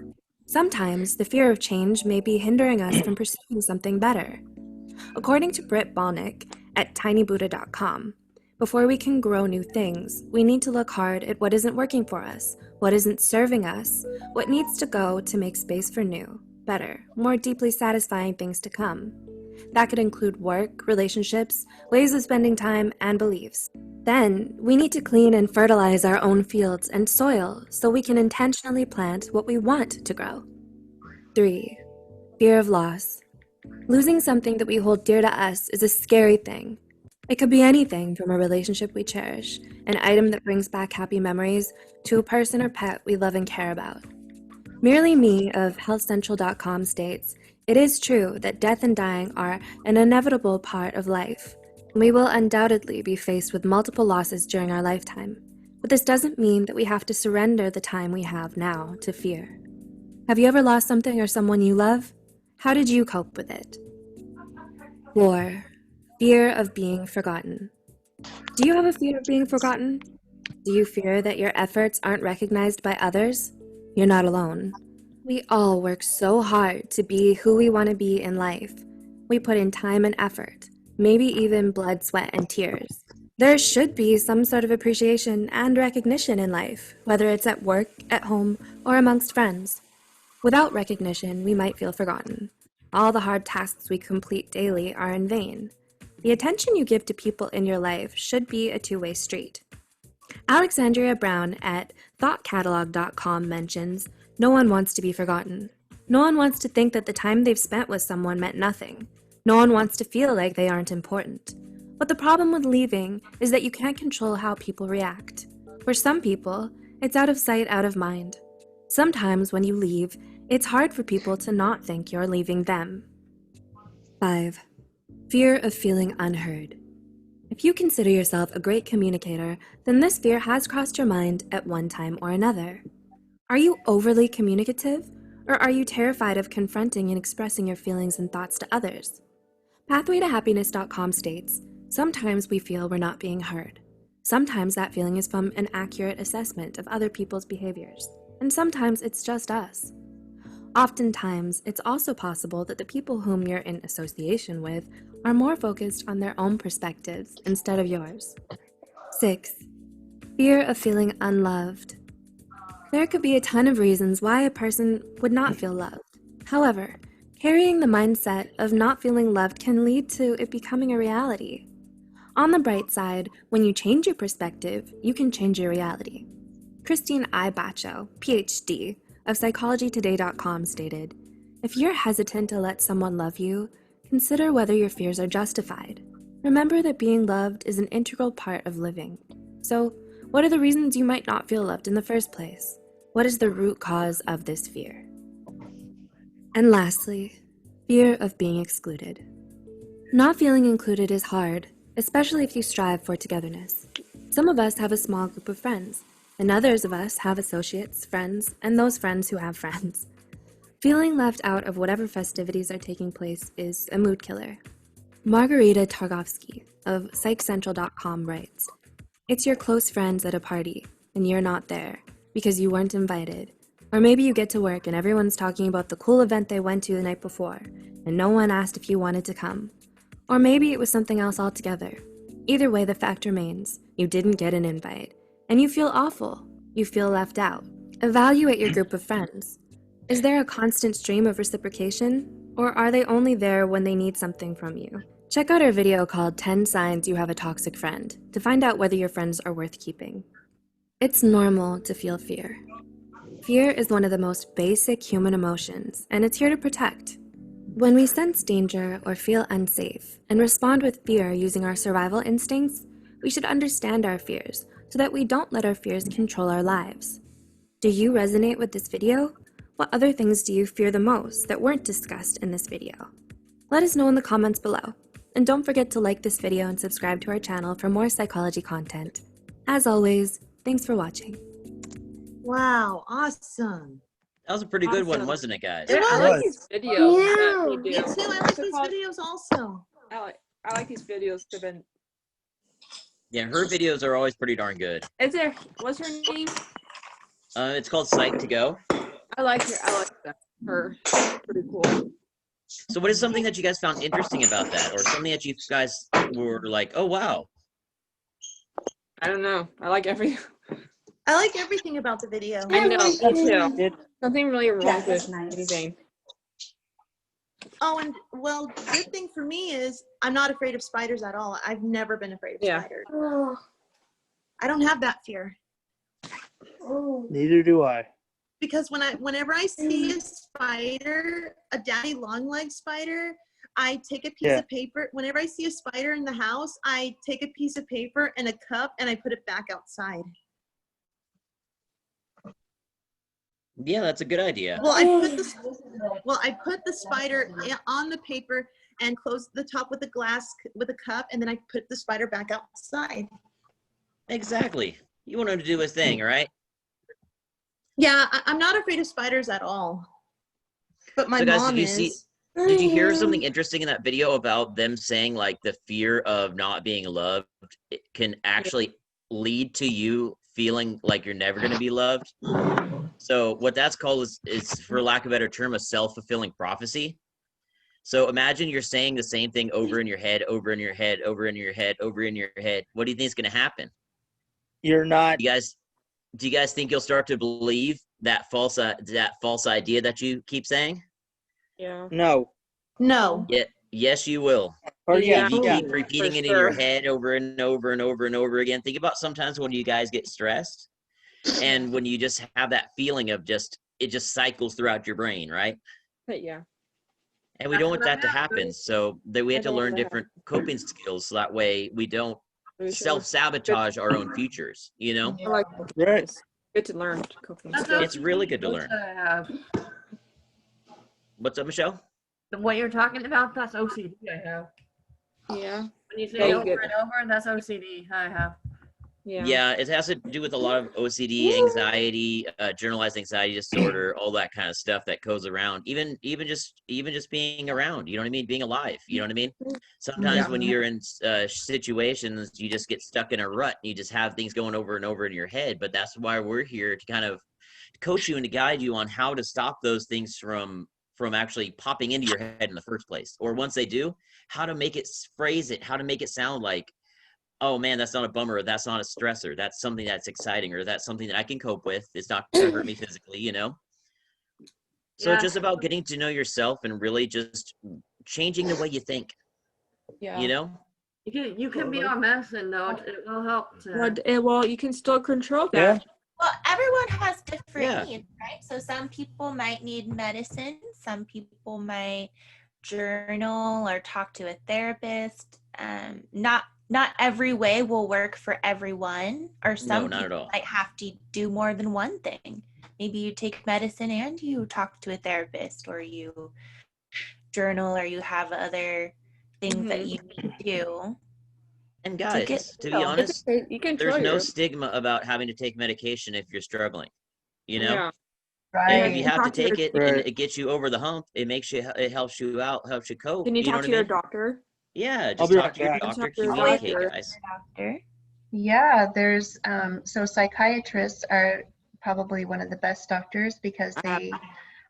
[SPEAKER 15] Sometimes the fear of change may be hindering us from pursuing something better. According to Britt Balnick at tinybuddha.com, before we can grow new things, we need to look hard at what isn't working for us, what isn't serving us, what needs to go to make space for new, better, more deeply satisfying things to come. That could include work, relationships, ways of spending time, and beliefs. Then, we need to clean and fertilize our own fields and soil so we can intentionally plant what we want to grow. 3. Fear of loss. Losing something that we hold dear to us is a scary thing. It could be anything from a relationship we cherish, an item that brings back happy memories, to a person or pet we love and care about. Merely Me of HealthCentral.com states, "It is true that death and dying are an inevitable part of life. We will undoubtedly be faced with multiple losses during our lifetime, but this doesn't mean that we have to surrender the time we have now to fear." Have you ever lost something or someone you love? How did you cope with it? 4. Fear of being forgotten. Do you have a fear of being forgotten? Do you fear that your efforts aren't recognized by others? You're not alone. We all work so hard to be who we want to be in life. We put in time and effort, maybe even blood, sweat, and tears. There should be some sort of appreciation and recognition in life, whether it's at work, at home, or amongst friends. Without recognition, we might feel forgotten. All the hard tasks we complete daily are in vain. The attention you give to people in your life should be a two-way street. Alexandria Brown at thoughtcatalog.com mentions, "No one wants to be forgotten. No one wants to think that the time they've spent with someone meant nothing. No one wants to feel like they aren't important. But the problem with leaving is that you can't control how people react. For some people, it's out of sight, out of mind. Sometimes when you leave, it's hard for people to not think you're leaving them." 5. Fear of feeling unheard. If you consider yourself a great communicator, then this fear has crossed your mind at one time or another. Are you overly communicative, or are you terrified of confronting and expressing your feelings and thoughts to others? Pathwaytohappiness.com states, "Sometimes we feel we're not being heard. Sometimes that feeling is from an accurate assessment of other people's behaviors, and sometimes it's just us. Oftentimes, it's also possible that the people whom you're in association with are more focused on their own perspectives instead of yours." 6. Fear of feeling unloved. There could be a ton of reasons why a person would not feel loved. However, carrying the mindset of not feeling loved can lead to it becoming a reality. On the bright side, when you change your perspective, you can change your reality. Christine I. Bacho, PhD, of PsychologyToday.com stated, "If you're hesitant to let someone love you, consider whether your fears are justified. Remember that being loved is an integral part of living. So, what are the reasons you might not feel loved in the first place? What is the root cause of this fear?" And lastly, fear of being excluded. Not feeling included is hard, especially if you strive for togetherness. Some of us have a small group of friends, and others of us have associates, friends, and those friends who have friends. Feeling left out of whatever festivities are taking place is a mood killer. Margarita Targovsky of PsychCentral.com writes, "It's your close friends at a party, and you're not there because you weren't invited. Or maybe you get to work and everyone's talking about the cool event they went to the night before, and no one asked if you wanted to come. Or maybe it was something else altogether. Either way, the fact remains, you didn't get an invite. And you feel awful. You feel left out. Evaluate your group of friends. Is there a constant stream of reciprocation, or are they only there when they need something from you, Check out our video called 10 Signs You Have a Toxic Friend to find out whether your friends are worth keeping. It's normal to feel fear. Fear is one of the most basic human emotions, and it's here to protect. When we sense danger or feel unsafe and respond with fear using our survival instincts, we should understand our fears so that we don't let our fears control our lives. Do you resonate with this video? What other things do you fear the most that weren't discussed in this video? Let us know in the comments below. And don't forget to like this video and subscribe to our channel for more psychology content. As always, thanks for watching.
[SPEAKER 12] Wow, awesome.
[SPEAKER 6] That was a pretty good one, wasn't it, guys?
[SPEAKER 12] It
[SPEAKER 10] I
[SPEAKER 12] was.
[SPEAKER 10] like these videos.
[SPEAKER 12] Yeah,
[SPEAKER 10] that we
[SPEAKER 12] me
[SPEAKER 10] do.
[SPEAKER 12] too. I like these videos also.
[SPEAKER 10] I like these videos.
[SPEAKER 6] Yeah, her videos are always pretty darn good.
[SPEAKER 10] What's her name?
[SPEAKER 6] It's called Psych to Go.
[SPEAKER 10] I like her. I like her. Pretty cool.
[SPEAKER 6] So what is something that you guys found interesting about that, or something that you guys were like, oh, wow?
[SPEAKER 10] I don't know. I like everything.
[SPEAKER 12] I like everything about the video.
[SPEAKER 10] I know. Me too. Nothing really wrong with anything.
[SPEAKER 12] Oh, and well, good thing for me is I'm not afraid of spiders at all. I've never been afraid of spiders.
[SPEAKER 3] Oh.
[SPEAKER 12] I don't have that fear.
[SPEAKER 8] Neither do I.
[SPEAKER 12] Because whenever I see a spider, a daddy long leg spider, I take a piece of paper. Whenever I see a spider in the house, I take a piece of paper and a cup and I put it back outside.
[SPEAKER 6] Yeah, that's a good idea.
[SPEAKER 12] Well, I put the spider on the paper and close the top with a glass with a cup, and then I put the spider back outside.
[SPEAKER 6] Exactly. You want him to do his thing, right?
[SPEAKER 12] Yeah, I'm not afraid of spiders at all. But my
[SPEAKER 6] so guys,
[SPEAKER 12] mom
[SPEAKER 6] did you
[SPEAKER 12] is.
[SPEAKER 6] Did you hear something interesting in that video about them saying like the fear of not being loved it can actually lead to you feeling like you're never going to be loved? So what that's called is, for lack of a better term, a self-fulfilling prophecy. So imagine you're saying the same thing over in your head, over in your head, over in your head, over in your head. What do you think is going to happen?
[SPEAKER 8] You're not.
[SPEAKER 6] Do you guys think you'll start to believe that false idea that you keep saying?
[SPEAKER 10] Yeah.
[SPEAKER 8] No.
[SPEAKER 12] No.
[SPEAKER 6] Yeah. Yes, you will.
[SPEAKER 8] Or
[SPEAKER 6] If you keep repeating it in your head over and over and over and over again. Think about sometimes when you guys get stressed and when you just have that feeling of it just cycles throughout your brain, right?
[SPEAKER 10] But yeah.
[SPEAKER 6] And we don't want that to happen. So we have to learn different coping skills so that way we don't self-sabotage our own futures, you know?
[SPEAKER 10] I like
[SPEAKER 8] right.
[SPEAKER 10] Good to learn coping skills.
[SPEAKER 6] It's really good to learn. What's up, Michelle?
[SPEAKER 16] What you're talking about, that's OCD I have.
[SPEAKER 10] Yeah.
[SPEAKER 16] When you say over and over, that's OCD I have.
[SPEAKER 6] Yeah, it has to do with a lot of OCD, anxiety, generalized anxiety disorder, all that kind of stuff that goes around. Even just being around, you know what I mean? Being alive, you know what I mean? Sometimes when you're in situations, you just get stuck in a rut. And you just have things going over and over in your head. But that's why we're here to kind of coach you and to guide you on how to stop those things from actually popping into your head in the first place. Or once they do, how to make it, phrase it, how to make it sound like, oh man, that's not a bummer, or that's not a stressor, that's something that's exciting, or that's something that I can cope with. It's not going to hurt me physically, you know? So it's just about getting to know yourself and really just changing the way you think.
[SPEAKER 10] Yeah.
[SPEAKER 6] You know?
[SPEAKER 16] You can be on medicine though. It will help to.
[SPEAKER 10] Well, you can still control that.
[SPEAKER 8] Yeah.
[SPEAKER 2] Well, everyone has different needs, right? So some people might need medicine. Some people might journal or talk to a therapist. Not every way will work for everyone, or some people might have to do more than one thing. Maybe you take medicine and you talk to a therapist, or you journal, or you have other things that you need to do.
[SPEAKER 6] And guys, to be honest, there's no stigma about having to take medication if you're struggling, you know?
[SPEAKER 16] Yeah.
[SPEAKER 6] And if you have to take it and it gets you over the hump, it helps you out, helps you cope.
[SPEAKER 10] Can you talk
[SPEAKER 6] know
[SPEAKER 10] to
[SPEAKER 6] what
[SPEAKER 10] your
[SPEAKER 6] I mean?
[SPEAKER 10] doctor?
[SPEAKER 6] Yeah, just talk to your doctor. Communicate, guys.
[SPEAKER 11] Yeah, there's so psychiatrists are probably one of the best doctors because they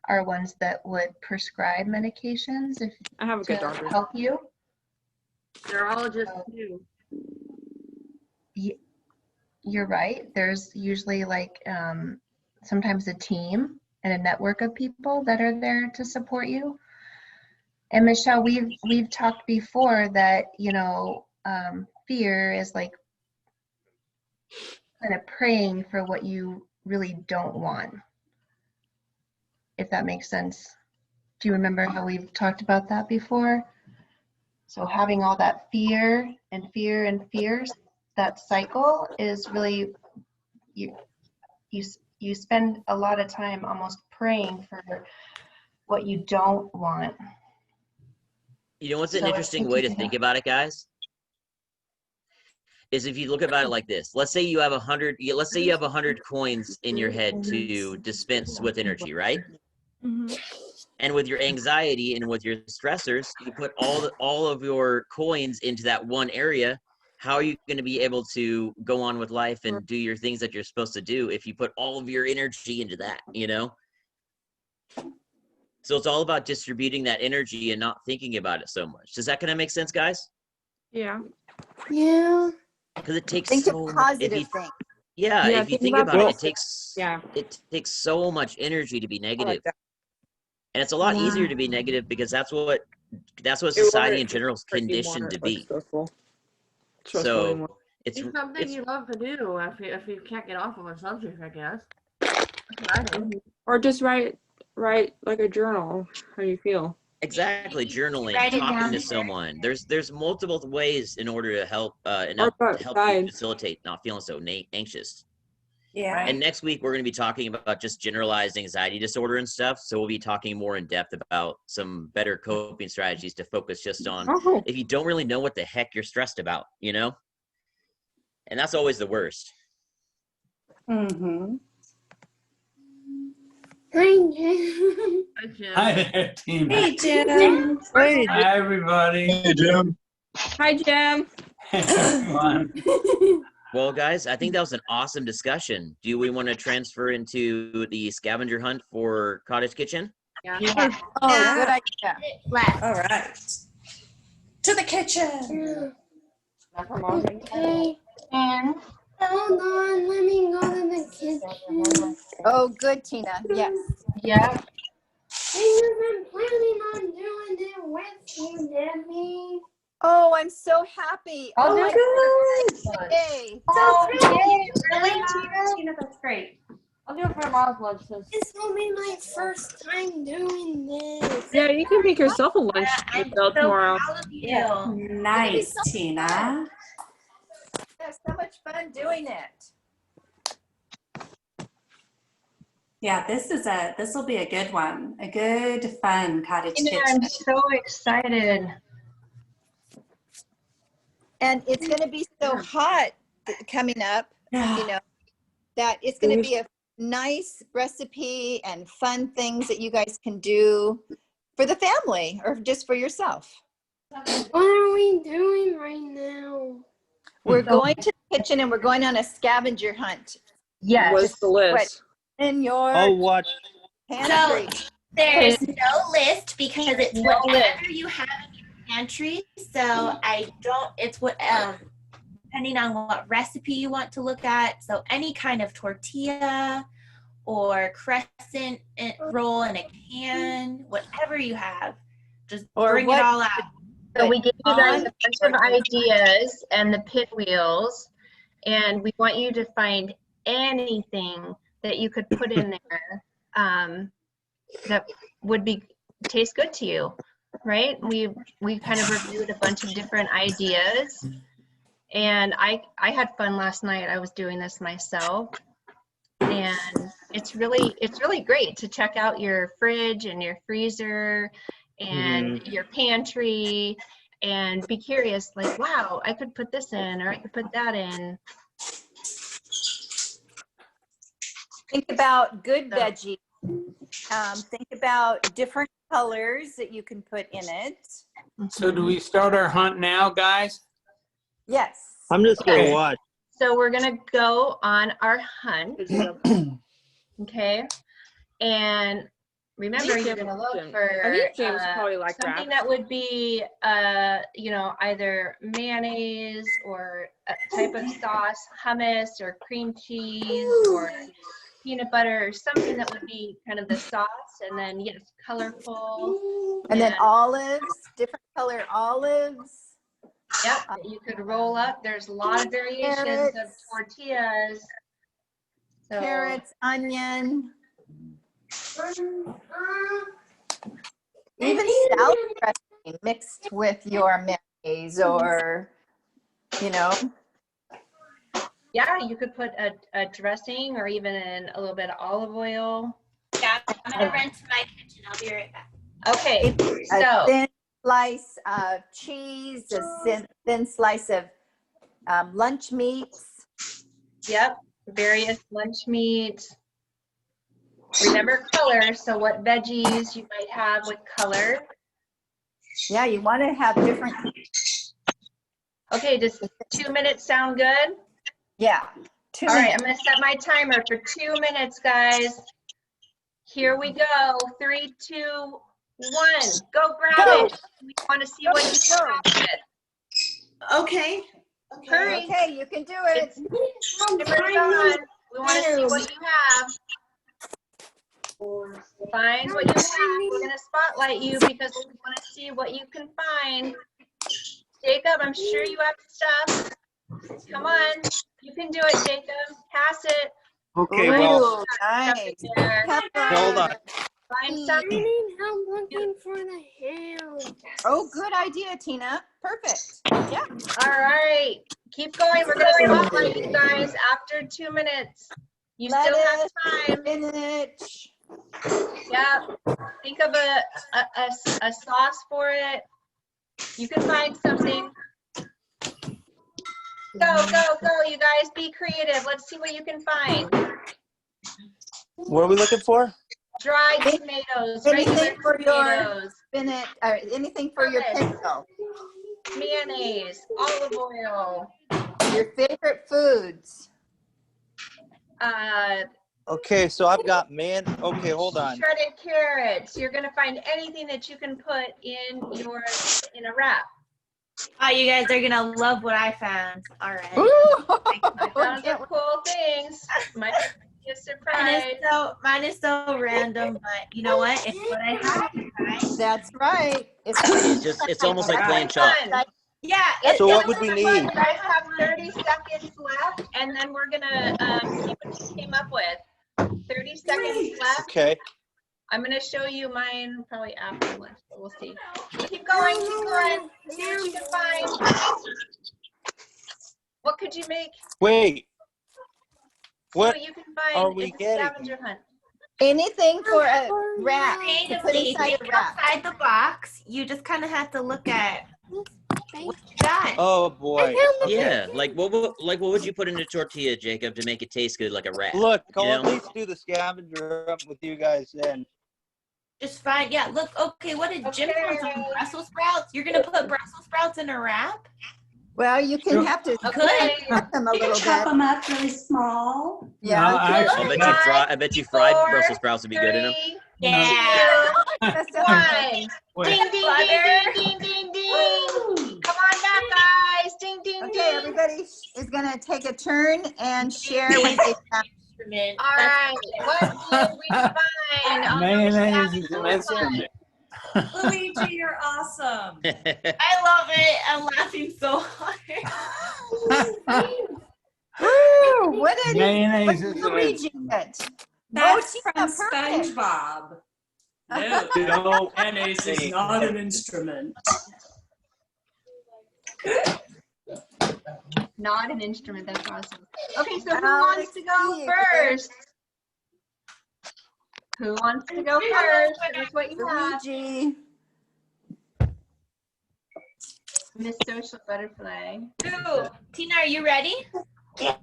[SPEAKER 11] are ones that would prescribe medications if
[SPEAKER 10] I have a good doctor
[SPEAKER 11] help you.
[SPEAKER 16] Neurologists too.
[SPEAKER 11] You're right. There's usually like sometimes a team and a network of people that are there to support you. And Michelle, we've talked before that, fear is like kind of praying for what you really don't want, if that makes sense. Do you remember how we've talked about that before? So having all that fear and fear and fears, that cycle is really, you spend a lot of time almost praying for what you don't want.
[SPEAKER 6] You know what's an interesting way to think about it, guys? Is if you look about it like this. Let's say you have 100 coins in your head to dispense with energy, right?
[SPEAKER 10] Mm-hmm.
[SPEAKER 6] And with your anxiety and with your stressors, you put all of your coins into that one area. How are you going to be able to go on with life and do your things that you're supposed to do if you put all of your energy into that, So it's all about distributing that energy and not thinking about it so much. Does that kind of make sense, guys?
[SPEAKER 10] Yeah.
[SPEAKER 3] Yeah.
[SPEAKER 6] Because it takes
[SPEAKER 5] Think
[SPEAKER 6] so
[SPEAKER 5] of positive things.
[SPEAKER 6] Yeah, if you think about it, it takes so much energy to be negative. And it's a lot easier to be negative because that's what society in general is conditioned to be. So
[SPEAKER 16] it's something you love to do if you can't get off of a subject, I guess.
[SPEAKER 10] Or just write like a journal how you feel.
[SPEAKER 6] Exactly, journaling,
[SPEAKER 2] Write it
[SPEAKER 6] talking
[SPEAKER 2] down.
[SPEAKER 6] to someone. There's multiple ways in order to help help you facilitate not feeling so anxious.
[SPEAKER 12] Yeah.
[SPEAKER 6] And next week we're going to be talking about just generalized anxiety disorder and stuff. So we'll be talking more in depth about some better coping strategies to focus just on if you don't really know what the heck you're stressed about, And that's always the worst.
[SPEAKER 7] Mm-hmm.
[SPEAKER 3] Hi,
[SPEAKER 17] Hi there, Tina.
[SPEAKER 7] Hey, Jim.
[SPEAKER 17] Hi, everybody.
[SPEAKER 1] Hey, Jim.
[SPEAKER 10] Hi, Jim.
[SPEAKER 17] Hey, everyone.
[SPEAKER 6] Well, guys, I think that was an awesome discussion. Do we want to transfer into the scavenger hunt for Cottage Kitchen?
[SPEAKER 12] Yeah.
[SPEAKER 5] Oh, good idea.
[SPEAKER 12] All right. To the kitchen.
[SPEAKER 3] Okay. And hold on, let me go to the kitchen.
[SPEAKER 5] Oh, good, Tina. Yes.
[SPEAKER 3] Yeah. Because I'm planning on doing it with you, Debbie.
[SPEAKER 5] Oh, I'm so happy.
[SPEAKER 7] Oh,
[SPEAKER 5] my
[SPEAKER 7] good.
[SPEAKER 5] Yay.
[SPEAKER 3] Oh,
[SPEAKER 7] yay.
[SPEAKER 3] Really,
[SPEAKER 7] Tina, that's great.
[SPEAKER 16] I'll do it for mom's lunch.
[SPEAKER 3] This will be my first time doing this.
[SPEAKER 10] Yeah, you can make yourself a lunch tomorrow.
[SPEAKER 7] Yeah. Nice, Tina.
[SPEAKER 5] It's so much fun doing it.
[SPEAKER 7] Yeah, this will be a good one. A good, fun cottage kitchen.
[SPEAKER 11] I'm so excited.
[SPEAKER 5] And it's going to be so hot coming up, that it's going to be a nice recipe and fun things that you guys can do for the family or just for yourself.
[SPEAKER 3] What are we doing right now?
[SPEAKER 5] We're going to the kitchen and we're going on a scavenger hunt.
[SPEAKER 11] Yes.
[SPEAKER 10] What's the list?
[SPEAKER 5] In your
[SPEAKER 8] I'll watch.
[SPEAKER 5] pantry.
[SPEAKER 2] So there's no list because it's whatever you have in your pantry. So it's what depending on what recipe you want to look at. So any kind of tortilla or crescent roll in a can, whatever you have, just bring it all out.
[SPEAKER 11] So we gave you guys a bunch of ideas and the pinwheels, and we want you to find anything that you could put in there that would taste good to you, right? We kind of reviewed a bunch of different ideas, and I had fun last night. I was doing this myself, and it's really great to check out your fridge and your freezer and your pantry and be curious, like, wow, I could put this in or I could put that in.
[SPEAKER 5] Think about good veggies. Think about different colors that you can put in it.
[SPEAKER 17] So do we start our hunt now, guys?
[SPEAKER 5] Yes.
[SPEAKER 8] I'm just going to watch.
[SPEAKER 11] So we're going to go on our hunt. Okay. And remember, you're going to look for
[SPEAKER 10] I think James probably like
[SPEAKER 11] something
[SPEAKER 10] wraps.
[SPEAKER 11] that would be, either mayonnaise or a type of sauce, hummus or cream cheese or peanut butter, something that would be kind of the sauce, and then yes, colorful.
[SPEAKER 5] And then olives, different color olives.
[SPEAKER 11] Yep, that you could roll up. There's a lot of variations
[SPEAKER 5] Carrots.
[SPEAKER 11] of tortillas. So,
[SPEAKER 5] Carrots, onion. Even salad dressing mixed with your mayonnaise or, you know.
[SPEAKER 11] yeah, you could put a dressing or even a little bit of olive oil.
[SPEAKER 2] Yeah, I'm gonna run to my kitchen. I'll be right back.
[SPEAKER 11] Okay,
[SPEAKER 5] A
[SPEAKER 11] so
[SPEAKER 5] thin slice of cheese, a thin slice of lunch meats.
[SPEAKER 11] yep, various lunch meats. Remember color, so what veggies you might have with color.
[SPEAKER 5] Yeah, you want to have different.
[SPEAKER 11] Okay, does 2 minutes sound good?
[SPEAKER 5] Yeah.
[SPEAKER 11] All right, I'm gonna set my timer for 2 minutes, guys. Here we go. 3, 2, 1. Go grab it. We want to see what you got it.
[SPEAKER 12] Okay.
[SPEAKER 11] Hurry.
[SPEAKER 5] Okay, you can do it.
[SPEAKER 11] Timer's on. We want to see what you have. Find what you have. We're going to spotlight you because we want to see what you can find. Jacob, I'm sure you have stuff. Come on. You can do it, Jacob. Pass it.
[SPEAKER 8] Okay, well,
[SPEAKER 5] Nice.
[SPEAKER 8] hold on.
[SPEAKER 11] Find something.
[SPEAKER 3] I'm looking for the ham.
[SPEAKER 5] Oh, good idea, Tina. Perfect. Yeah.
[SPEAKER 11] All right. Keep going. We're going to spotlight you guys after 2 minutes. You still have time.
[SPEAKER 5] Spinach.
[SPEAKER 11] Yeah. Think of a sauce for it. You can find something. Go, go, go, you guys. Be creative. Let's see what you can find.
[SPEAKER 8] What are we looking for?
[SPEAKER 11] Dried tomatoes.
[SPEAKER 5] Anything
[SPEAKER 11] Regular
[SPEAKER 5] for your
[SPEAKER 11] tomatoes.
[SPEAKER 5] spinach, or anything for your pickle.
[SPEAKER 11] Mayonnaise. Olive oil.
[SPEAKER 5] Your favorite foods.
[SPEAKER 8] Okay, so I've got okay, hold on.
[SPEAKER 11] Shredded carrots. You're going to find anything that you can put in a wrap.
[SPEAKER 2] Oh, you guys are gonna love what I found. All right.
[SPEAKER 11] I found some cool things. Might be a surprise.
[SPEAKER 2] Mine is so random, but you know what? It's what I have. Right?
[SPEAKER 5] That's right.
[SPEAKER 6] It's almost like playing chalk.
[SPEAKER 2] Yeah.
[SPEAKER 8] So what would we need?
[SPEAKER 11] You guys have 30 seconds left, and then we're gonna see what you came up with. 30 seconds left.
[SPEAKER 8] Okay.
[SPEAKER 11] I'm gonna show you mine probably after lunch, but we'll see. Keep going, keep going. See what you can find. What could you make?
[SPEAKER 8] Wait.
[SPEAKER 11] See what you can find.
[SPEAKER 8] are we
[SPEAKER 11] It's a
[SPEAKER 8] getting?
[SPEAKER 11] scavenger hunt.
[SPEAKER 5] Anything for a wrap. To put
[SPEAKER 2] Creatively,
[SPEAKER 5] inside
[SPEAKER 2] think
[SPEAKER 5] a wrap.
[SPEAKER 2] outside the box. You just kind of have to look at what you got.
[SPEAKER 8] Oh boy. Okay.
[SPEAKER 6] Yeah, like what would you put in a tortilla, Jacob, to make it taste good like a wrap?
[SPEAKER 8] Look, I'll
[SPEAKER 6] you
[SPEAKER 8] at
[SPEAKER 6] know?
[SPEAKER 8] least do the scavenger hunt with you guys then.
[SPEAKER 2] Just fine. Yeah, look, okay, what did Jim want? Some Brussels sprouts? You're going to put Brussels sprouts in a wrap?
[SPEAKER 5] Well, you can have to
[SPEAKER 2] Good.
[SPEAKER 5] cut them a
[SPEAKER 7] You can
[SPEAKER 5] little
[SPEAKER 7] chop
[SPEAKER 5] bit.
[SPEAKER 7] them up really small.
[SPEAKER 5] Yeah.
[SPEAKER 17] No, actually,
[SPEAKER 6] I bet you fried Brussels sprouts would be good in them.
[SPEAKER 2] Yeah.
[SPEAKER 11] 1.
[SPEAKER 17] Wait.
[SPEAKER 11] Ding, ding, ding, ding, ding, ding. Come on back, guys. Ding, ding,
[SPEAKER 5] Okay,
[SPEAKER 11] ding.
[SPEAKER 5] everybody is going to take a turn and share what they found.
[SPEAKER 11] All right. What did we find? on the
[SPEAKER 17] Mayonnaise is an
[SPEAKER 11] scavenger
[SPEAKER 17] instrument.
[SPEAKER 7] Luigi, you're awesome.
[SPEAKER 2] I love it. I'm laughing so hard.
[SPEAKER 5] Woo, what did
[SPEAKER 17] Mayonnaise is an
[SPEAKER 5] Luigi
[SPEAKER 17] instrument.
[SPEAKER 5] get?
[SPEAKER 7] That's
[SPEAKER 5] Tina,
[SPEAKER 7] from
[SPEAKER 5] perfect.
[SPEAKER 7] SpongeBob. No, mayonnaise is not an instrument.
[SPEAKER 11] Not an instrument. That's awesome. Okay, so who
[SPEAKER 5] Alex,
[SPEAKER 11] wants to go
[SPEAKER 5] you.
[SPEAKER 11] first? Who wants to go first? Here's what you have.
[SPEAKER 5] Luigi.
[SPEAKER 11] Miss Social Butterfly.
[SPEAKER 2] Ooh, Tina, are you ready?
[SPEAKER 7] Yeah.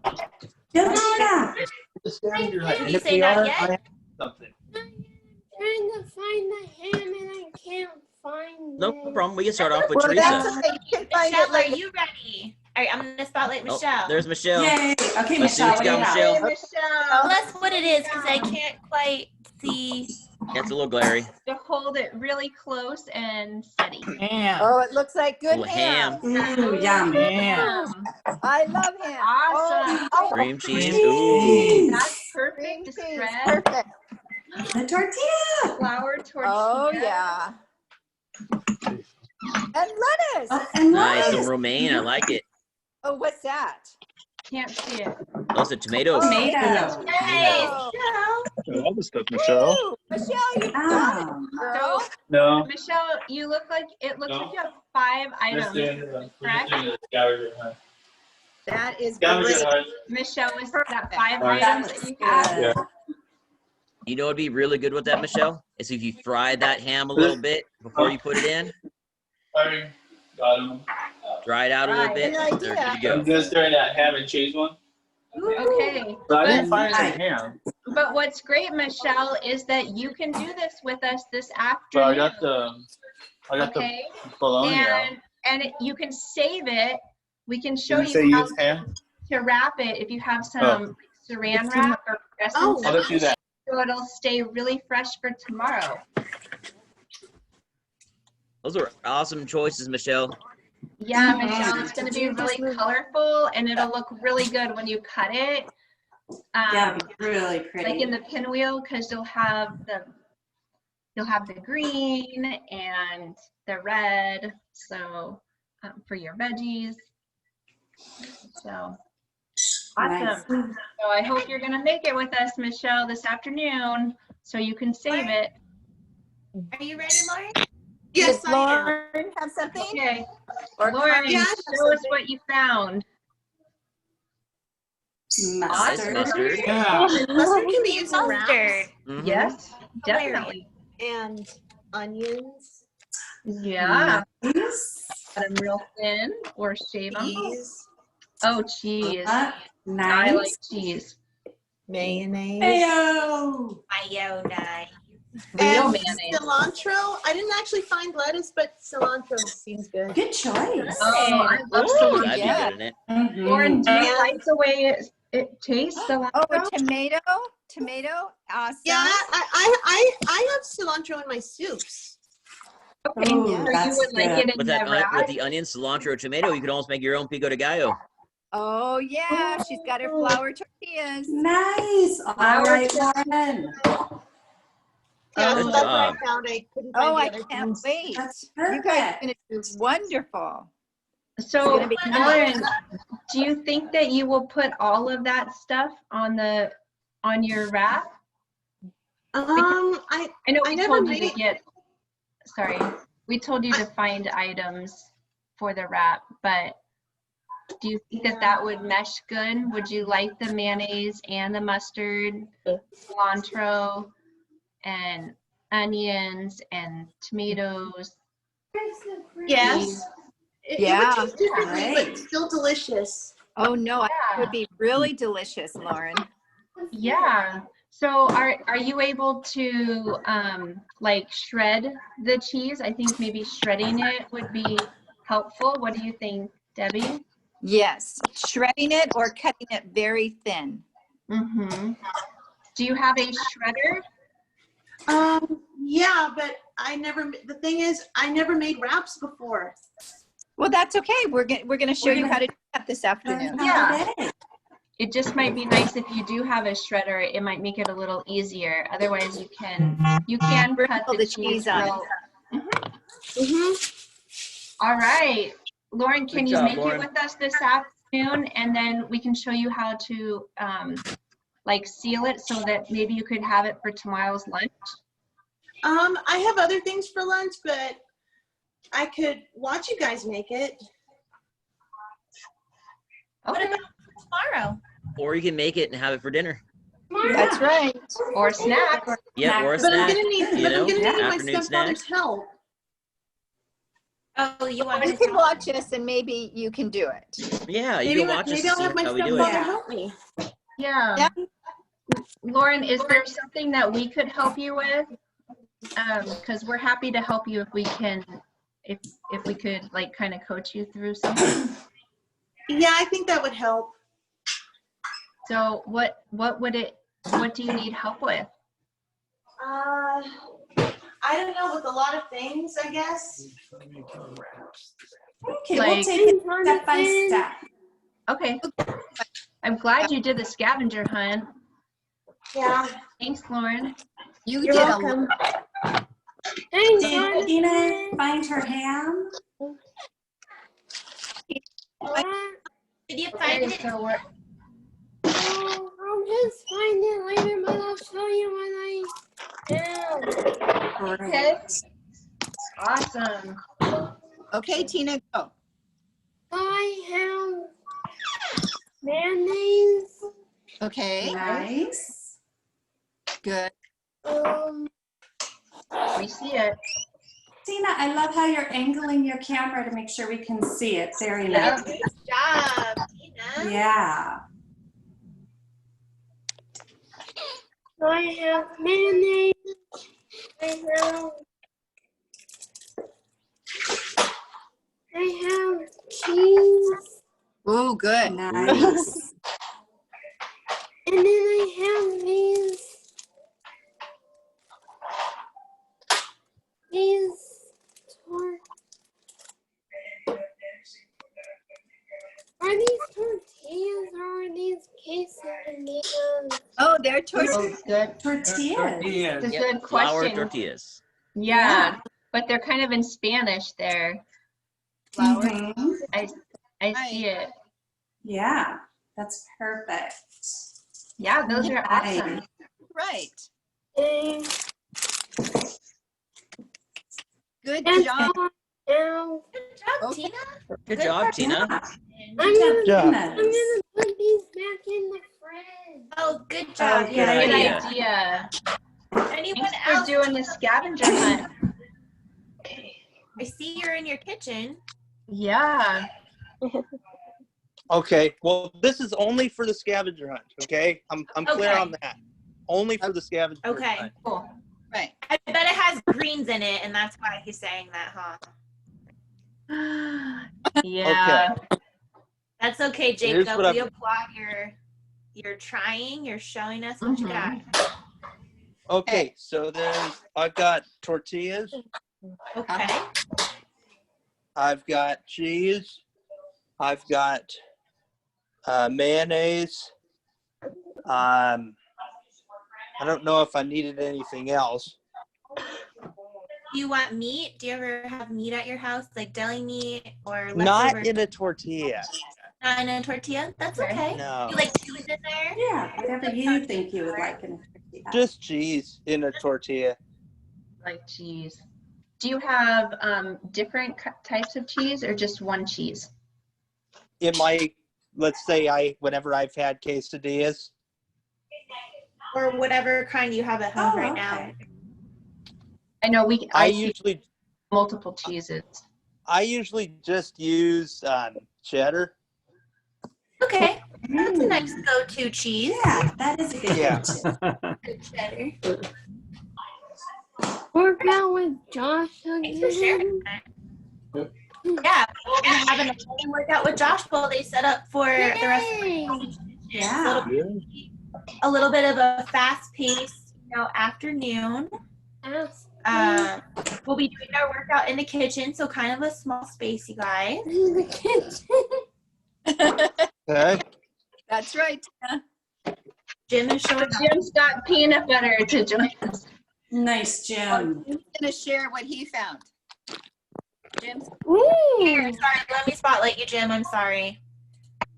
[SPEAKER 8] The scavenger hunt.
[SPEAKER 2] Did
[SPEAKER 8] And
[SPEAKER 2] you
[SPEAKER 8] if
[SPEAKER 2] say
[SPEAKER 8] we
[SPEAKER 2] not
[SPEAKER 8] are,
[SPEAKER 2] yet?
[SPEAKER 8] I have something.
[SPEAKER 3] Trying to find the ham and I can't find
[SPEAKER 6] No
[SPEAKER 3] it.
[SPEAKER 6] problem. We can start off with
[SPEAKER 5] Well, that's
[SPEAKER 6] Teresa.
[SPEAKER 5] okay. You can find
[SPEAKER 2] Michelle,
[SPEAKER 5] it
[SPEAKER 2] are
[SPEAKER 5] later.
[SPEAKER 2] you ready? All right, I'm going to spotlight
[SPEAKER 6] Oh,
[SPEAKER 2] Michelle.
[SPEAKER 6] there's Michelle.
[SPEAKER 7] Yay. Okay,
[SPEAKER 6] Let's see
[SPEAKER 7] Michelle,
[SPEAKER 6] what
[SPEAKER 7] what
[SPEAKER 6] you
[SPEAKER 7] do
[SPEAKER 6] got,
[SPEAKER 7] you have?
[SPEAKER 6] Michelle.
[SPEAKER 11] Michelle.
[SPEAKER 2] Tell us what it is because I can't quite see.
[SPEAKER 6] That's a little glary.
[SPEAKER 11] To hold it really close and steady.
[SPEAKER 17] Ham.
[SPEAKER 5] Oh, it looks like good
[SPEAKER 6] Ooh,
[SPEAKER 5] ham.
[SPEAKER 6] ham.
[SPEAKER 7] Ooh, yum.
[SPEAKER 17] Ham.
[SPEAKER 5] I love him.
[SPEAKER 11] Awesome.
[SPEAKER 6] Cream cheese. Ooh.
[SPEAKER 11] That's perfect to spread.
[SPEAKER 5] Perfect.
[SPEAKER 7] The tortilla.
[SPEAKER 11] Flour tortilla.
[SPEAKER 5] Oh yeah. And lettuce.
[SPEAKER 7] Oh, and
[SPEAKER 6] Nice.
[SPEAKER 7] lettuce.
[SPEAKER 6] Some romaine. I like it.
[SPEAKER 5] Oh, what's that?
[SPEAKER 11] Can't see it.
[SPEAKER 6] Those are tomatoes.
[SPEAKER 7] Tomato.
[SPEAKER 11] Nice.
[SPEAKER 1] All the stuff, Michelle.
[SPEAKER 5] Ooh, Michelle, you
[SPEAKER 7] Oh.
[SPEAKER 5] got it, girl.
[SPEAKER 1] No.
[SPEAKER 11] Michelle, you look like it looks like you have 5 items. Correct?
[SPEAKER 12] That is great.
[SPEAKER 11] Michelle, was that 5
[SPEAKER 1] Right.
[SPEAKER 11] items that you have?
[SPEAKER 1] Yeah.
[SPEAKER 6] You know what'd be really good with that, Michelle? Is if you fry that ham a little bit before you put it in. Dry it out a little bit.
[SPEAKER 5] Good
[SPEAKER 6] There
[SPEAKER 5] idea.
[SPEAKER 6] you go.
[SPEAKER 1] I'm just doing that ham and cheese one.
[SPEAKER 11] Okay.
[SPEAKER 1] But I didn't find any ham.
[SPEAKER 11] But what's great, Michelle, is that you can do this with us this
[SPEAKER 1] So
[SPEAKER 11] afternoon.
[SPEAKER 1] I got the
[SPEAKER 11] Okay.
[SPEAKER 1] bologna out.
[SPEAKER 11] And you can save it. We can show
[SPEAKER 1] Did you say
[SPEAKER 11] you how
[SPEAKER 1] use ham?
[SPEAKER 11] to wrap it if you have some saran wrap or crescent
[SPEAKER 12] Oh.
[SPEAKER 1] I'll just do that.
[SPEAKER 11] so it'll stay really fresh for tomorrow.
[SPEAKER 6] Those are awesome choices, Michelle.
[SPEAKER 11] Yeah, Michelle, it's going to be really colorful and it'll look really good when you cut it.
[SPEAKER 7] Yeah, it'd be really pretty.
[SPEAKER 11] Like in the pinwheel, because you'll have the green and the red. So for your veggies. So awesome.
[SPEAKER 7] Nice.
[SPEAKER 11] So I hope you're going to make it with us, Michelle, this afternoon, so you can save it.
[SPEAKER 2] Are you ready, Lauren?
[SPEAKER 12] Yes,
[SPEAKER 5] Does
[SPEAKER 12] I am.
[SPEAKER 5] Lauren have something?
[SPEAKER 11] Okay.
[SPEAKER 5] Or
[SPEAKER 11] Lauren,
[SPEAKER 12] Yeah,
[SPEAKER 11] show us what you found.
[SPEAKER 7] Mustard.
[SPEAKER 6] Mustard.
[SPEAKER 1] Yeah.
[SPEAKER 12] Mustard can be used in wraps.
[SPEAKER 2] Mustard.
[SPEAKER 6] Mhm.
[SPEAKER 11] Yes, definitely.
[SPEAKER 12] And onions.
[SPEAKER 11] Yeah.
[SPEAKER 7] Nice.
[SPEAKER 11] Cut them real thin or shave them.
[SPEAKER 12] Cheese.
[SPEAKER 11] Oh, cheese. I
[SPEAKER 7] Nice.
[SPEAKER 11] like cheese.
[SPEAKER 12] Mayonnaise.
[SPEAKER 7] Mayo.
[SPEAKER 2] Mayonnaise.
[SPEAKER 11] Real
[SPEAKER 12] And
[SPEAKER 11] mayonnaise.
[SPEAKER 12] cilantro. I didn't actually find lettuce, but cilantro seems good.
[SPEAKER 7] Good choice.
[SPEAKER 11] Oh, I love
[SPEAKER 6] Ooh,
[SPEAKER 11] cilantro.
[SPEAKER 6] that'd
[SPEAKER 5] yeah.
[SPEAKER 6] be good in it.
[SPEAKER 7] Mhm.
[SPEAKER 11] Lauren, do you like the way it tastes? Cilantro?
[SPEAKER 5] Oh, a tomato. Awesome.
[SPEAKER 12] Yeah, I have cilantro in my soups.
[SPEAKER 11] Okay,
[SPEAKER 7] Oh,
[SPEAKER 11] so you
[SPEAKER 7] that's
[SPEAKER 11] would like
[SPEAKER 7] good.
[SPEAKER 11] it in
[SPEAKER 6] With
[SPEAKER 11] the
[SPEAKER 6] that,
[SPEAKER 11] wrap?
[SPEAKER 6] with the onion, cilantro, tomato, you could almost make your own pico de gallo.
[SPEAKER 5] Oh yeah, she's got her flour tortillas.
[SPEAKER 7] Nice. All right, Lauren.
[SPEAKER 12] Yeah,
[SPEAKER 6] Good
[SPEAKER 12] so that's what
[SPEAKER 6] job.
[SPEAKER 12] I found. I couldn't find
[SPEAKER 5] Oh,
[SPEAKER 12] the
[SPEAKER 5] I
[SPEAKER 12] other
[SPEAKER 5] can't
[SPEAKER 12] things.
[SPEAKER 5] wait.
[SPEAKER 7] That's
[SPEAKER 5] You guys are
[SPEAKER 7] perfect.
[SPEAKER 5] gonna do wonderful.
[SPEAKER 11] So,
[SPEAKER 5] gonna be
[SPEAKER 11] Lauren, do you think that you will put all of that stuff on your wrap?
[SPEAKER 12] I
[SPEAKER 11] I know we
[SPEAKER 12] never
[SPEAKER 11] told you
[SPEAKER 12] made-
[SPEAKER 11] to get. Sorry, we told you to find items for the wrap, but do you think that would mesh good? Would you like the mayonnaise and the mustard, cilantro, and onions and tomatoes?
[SPEAKER 12] Yes. It
[SPEAKER 5] Yeah.
[SPEAKER 12] would taste differently,
[SPEAKER 7] Right.
[SPEAKER 12] but still delicious.
[SPEAKER 5] Oh no, I think it
[SPEAKER 11] Yeah.
[SPEAKER 5] would be really delicious, Lauren.
[SPEAKER 11] Yeah. So are you able to like shred the cheese? I think maybe shredding it would be helpful. What do you think, Debbie?
[SPEAKER 5] Yes, shredding it or cutting it very thin.
[SPEAKER 11] Mm-hmm. Do you have a shredder?
[SPEAKER 12] Yeah, but the thing is, I never made wraps before.
[SPEAKER 5] Well, that's okay. We're gonna show you how to do that this afternoon.
[SPEAKER 11] Yeah. It just might be nice if you do have a shredder. It might make it a little easier. Otherwise, you can cut
[SPEAKER 5] Sprinkle
[SPEAKER 11] the cheese
[SPEAKER 5] on it.
[SPEAKER 11] real. All right, Lauren, can
[SPEAKER 6] Good
[SPEAKER 11] you
[SPEAKER 6] job,
[SPEAKER 11] make
[SPEAKER 6] Lauren.
[SPEAKER 11] it with us this afternoon, and then we can show you how to like seal it so that maybe you could have it for tomorrow's lunch.
[SPEAKER 12] I have other things for lunch, but I could watch you guys make it.
[SPEAKER 2] What about tomorrow?
[SPEAKER 6] Or you can make it and have it for dinner.
[SPEAKER 5] That's right.
[SPEAKER 11] Or snack.
[SPEAKER 6] Yeah, or a
[SPEAKER 12] But I'm
[SPEAKER 6] snack.
[SPEAKER 12] gonna need,
[SPEAKER 6] You
[SPEAKER 12] but
[SPEAKER 6] know,
[SPEAKER 12] I'm gonna need my
[SPEAKER 6] afternoon
[SPEAKER 12] stepfather's
[SPEAKER 6] snack.
[SPEAKER 12] help.
[SPEAKER 2] Oh, you want
[SPEAKER 5] You can watch us and maybe you can do it.
[SPEAKER 6] Yeah, you
[SPEAKER 12] Maybe
[SPEAKER 6] can watch us
[SPEAKER 12] maybe
[SPEAKER 6] and
[SPEAKER 12] I'll
[SPEAKER 6] see
[SPEAKER 12] have my
[SPEAKER 6] how we do
[SPEAKER 12] stepfather
[SPEAKER 6] it.
[SPEAKER 12] help me.
[SPEAKER 11] Yeah. Lauren, is there something that we could help you with? Because we're happy to help you if we can, if we could like kind of coach you through something.
[SPEAKER 12] Yeah, I think that would help.
[SPEAKER 11] So what do you need help with?
[SPEAKER 12] I don't know, with a lot of things, I guess.
[SPEAKER 7] Okay,
[SPEAKER 11] Like-
[SPEAKER 7] we'll take it step by step.
[SPEAKER 11] Okay. I'm glad you did the scavenger hunt.
[SPEAKER 12] Yeah.
[SPEAKER 11] Thanks, Lauren.
[SPEAKER 5] You
[SPEAKER 12] You're
[SPEAKER 5] did
[SPEAKER 12] welcome. Did Tina find her ham?
[SPEAKER 2] Did you find it?
[SPEAKER 3] I'll just find it later, but I'll show you when I am.
[SPEAKER 11] Okay. Awesome.
[SPEAKER 5] Okay, Tina, go.
[SPEAKER 3] I have mayonnaise.
[SPEAKER 5] Okay.
[SPEAKER 12] Nice.
[SPEAKER 5] Good.
[SPEAKER 11] We see it.
[SPEAKER 12] Tina, I love how you're angling your camera to make sure we can see it. Very nice.
[SPEAKER 2] Good job, Tina.
[SPEAKER 12] Yeah.
[SPEAKER 3] I have mayonnaise. I have cheese.
[SPEAKER 5] Oh, good.
[SPEAKER 12] Nice.
[SPEAKER 3] And then I have these are these tortillas or are these quesadillas?
[SPEAKER 5] Oh, they're tortillas.
[SPEAKER 11] Oh, good.
[SPEAKER 12] Tortillas.
[SPEAKER 11] It's a
[SPEAKER 6] Yep,
[SPEAKER 11] good
[SPEAKER 6] flour
[SPEAKER 11] question.
[SPEAKER 6] tortillas.
[SPEAKER 11] Yeah, but they're kind of in Spanish there.
[SPEAKER 5] Flour.
[SPEAKER 12] Mhm.
[SPEAKER 11] I see it.
[SPEAKER 12] Yeah, that's perfect.
[SPEAKER 11] Yeah, those are awesome.
[SPEAKER 5] Right.
[SPEAKER 3] And
[SPEAKER 5] Good
[SPEAKER 3] And
[SPEAKER 5] job.
[SPEAKER 3] now
[SPEAKER 2] Good job, Tina.
[SPEAKER 6] Good job, Tina.
[SPEAKER 3] I'm
[SPEAKER 12] Good
[SPEAKER 3] gonna,
[SPEAKER 12] job.
[SPEAKER 3] I'm gonna put these back in the fridge.
[SPEAKER 2] Oh, good job.
[SPEAKER 6] good
[SPEAKER 2] Yeah.
[SPEAKER 11] Good
[SPEAKER 6] idea.
[SPEAKER 11] idea.
[SPEAKER 2] Anyone
[SPEAKER 11] Thanks for
[SPEAKER 2] else?
[SPEAKER 11] doing the scavenger hunt.
[SPEAKER 2] I see you're in your kitchen.
[SPEAKER 11] Yeah.
[SPEAKER 8] Okay, well, this is only for the scavenger hunt, okay? I'm clear
[SPEAKER 2] Okay.
[SPEAKER 8] on that. Only for the scavenger
[SPEAKER 2] Okay.
[SPEAKER 8] hunt.
[SPEAKER 11] Cool.
[SPEAKER 5] Right.
[SPEAKER 2] I bet it has greens in it, and that's why he's saying that, huh?
[SPEAKER 11] Yeah.
[SPEAKER 2] That's okay,
[SPEAKER 8] Here's
[SPEAKER 2] Jacob.
[SPEAKER 8] what
[SPEAKER 2] We
[SPEAKER 8] I've-
[SPEAKER 2] applaud your trying. You're showing us what you got.
[SPEAKER 8] Okay, so I've got tortillas,
[SPEAKER 2] Okay.
[SPEAKER 8] I've got cheese, I've got mayonnaise. I don't know if I needed anything else.
[SPEAKER 2] Do you want meat? Do you ever have meat at your house, like deli meat or
[SPEAKER 8] Not
[SPEAKER 2] leftovers?
[SPEAKER 8] in a tortilla.
[SPEAKER 2] Not in a tortilla? That's okay.
[SPEAKER 8] No.
[SPEAKER 2] You like cheese in there?
[SPEAKER 12] Yeah, whatever you think you would like in a tortilla.
[SPEAKER 8] Just cheese in a tortilla.
[SPEAKER 11] Like cheese. Do you have different types of cheese or just one cheese?
[SPEAKER 8] In my, let's say whenever I've had quesadillas,
[SPEAKER 2] Or whatever kind you have at home right now.
[SPEAKER 11] I know
[SPEAKER 8] I
[SPEAKER 11] see
[SPEAKER 8] usually
[SPEAKER 11] multiple cheeses.
[SPEAKER 8] I usually just use cheddar.
[SPEAKER 2] Okay. That's a nice go-to cheese.
[SPEAKER 12] Yeah, that is a good
[SPEAKER 8] Yeah.
[SPEAKER 2] Good cheddar.
[SPEAKER 3] Work out with Josh
[SPEAKER 2] Thanks for sharing that. Yeah, we're gonna have an amazing workout with Josh while they set up for the rest of the week.
[SPEAKER 12] Yeah.
[SPEAKER 2] A little bit of a fast-paced, afternoon. We'll be doing our workout in the kitchen, so kind of a small space, you guys.
[SPEAKER 3] In the kitchen.
[SPEAKER 8] Okay.
[SPEAKER 5] That's right.
[SPEAKER 2] Jim is showing up.
[SPEAKER 11] Jim's got peanut butter to join us.
[SPEAKER 12] Nice, Jim.
[SPEAKER 5] Who's going to share what he found? Jim's.
[SPEAKER 2] Here, sorry, let me spotlight you, Jim. I'm sorry.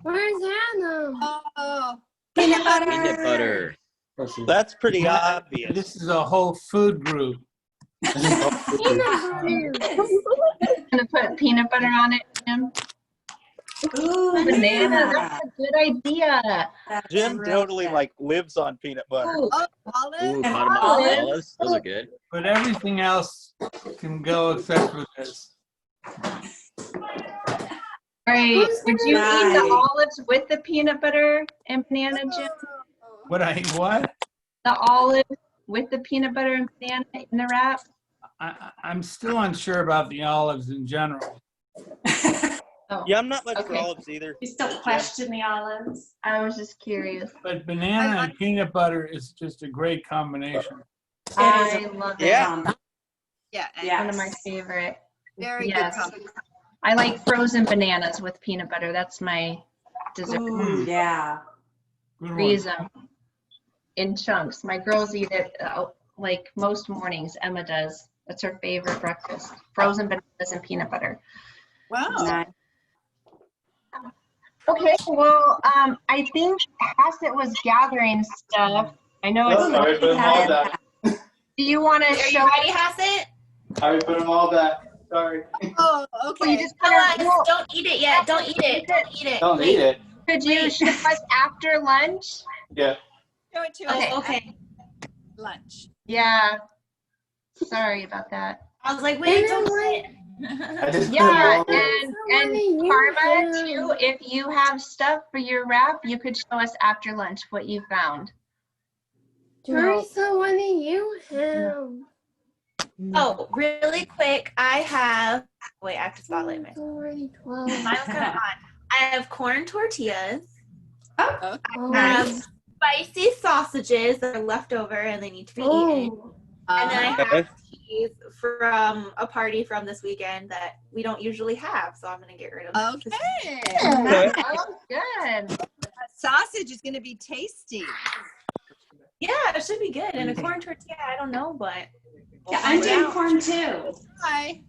[SPEAKER 3] Where's Hannah?
[SPEAKER 5] Oh,
[SPEAKER 12] Peanut butter.
[SPEAKER 6] Peanut butter.
[SPEAKER 8] That's pretty obvious.
[SPEAKER 17] This is a whole food group.
[SPEAKER 3] Peanut butter.
[SPEAKER 11] Gonna put peanut butter on it, Jim.
[SPEAKER 12] Ooh,
[SPEAKER 11] Banana,
[SPEAKER 12] yeah.
[SPEAKER 11] that's a good idea.
[SPEAKER 12] That's
[SPEAKER 8] Jim
[SPEAKER 12] real
[SPEAKER 8] totally
[SPEAKER 12] good.
[SPEAKER 8] lives on peanut butter.
[SPEAKER 11] Ooh,
[SPEAKER 5] Oh, olive.
[SPEAKER 6] Ooh,
[SPEAKER 12] And
[SPEAKER 6] cotton
[SPEAKER 12] olive.
[SPEAKER 6] olives. Those are good.
[SPEAKER 17] But everything else can go except for this.
[SPEAKER 11] Right. Would you eat
[SPEAKER 12] Right.
[SPEAKER 11] the olives with the peanut butter and banana, Jim?
[SPEAKER 17] What what?
[SPEAKER 11] The olive with the peanut butter and banana in the wrap?
[SPEAKER 17] I'm still unsure about the olives in general.
[SPEAKER 11] Oh,
[SPEAKER 8] Yeah, I'm not much for
[SPEAKER 11] Okay.
[SPEAKER 8] olives either.
[SPEAKER 12] You still question the olives?
[SPEAKER 11] I was just curious.
[SPEAKER 17] But banana and peanut butter is just a great combination.
[SPEAKER 11] I love it.
[SPEAKER 8] Yeah.
[SPEAKER 5] Yeah.
[SPEAKER 11] One of my favorite.
[SPEAKER 5] Very
[SPEAKER 11] Yes.
[SPEAKER 5] good.
[SPEAKER 11] I like frozen bananas with peanut butter. That's my dessert.
[SPEAKER 16] Ooh, yeah.
[SPEAKER 11] Freeze them in chunks. My girls eat it like most mornings. Emma does. That's her favorite breakfast. Frozen bananas and peanut butter.
[SPEAKER 5] Wow.
[SPEAKER 11] Nice. Okay, well, I think Hassett was gathering stuff. I know it's.
[SPEAKER 1] I already put them all back.
[SPEAKER 11] Do you want to
[SPEAKER 2] Are
[SPEAKER 11] show?
[SPEAKER 2] you ready, Hassett?
[SPEAKER 1] I already put them all back. Sorry.
[SPEAKER 5] Oh, okay.
[SPEAKER 11] You just
[SPEAKER 2] Don't eat it yet. Don't eat it. Don't eat it.
[SPEAKER 1] Don't eat it.
[SPEAKER 11] Could you show us after lunch?
[SPEAKER 1] Yeah.
[SPEAKER 5] Show it to
[SPEAKER 11] Okay.
[SPEAKER 5] us.
[SPEAKER 2] Okay.
[SPEAKER 5] Lunch.
[SPEAKER 11] Yeah. Sorry about that.
[SPEAKER 2] I was like, wait, don't eat
[SPEAKER 11] Yeah, and Karma too. If you have stuff for your wrap, you could show us after lunch what you found.
[SPEAKER 3] Teresa, what do you have?
[SPEAKER 2] Oh, really quick, I have. Wait, I have to spotlight myself.
[SPEAKER 3] Already 12.
[SPEAKER 2] Mine's kind of on. I have corn tortillas.
[SPEAKER 5] Oh,
[SPEAKER 2] I have spicy sausages that are left over and they need to be eaten. And then I have cheese from a party from this weekend that we don't usually have, so I'm gonna get rid of.
[SPEAKER 5] Okay.
[SPEAKER 11] Oh, good.
[SPEAKER 5] Sausage is going to be tasty.
[SPEAKER 2] Yeah, it should be good. And a corn tortilla, I don't know, but
[SPEAKER 7] Yeah, I'm doing corn too.
[SPEAKER 5] Hi.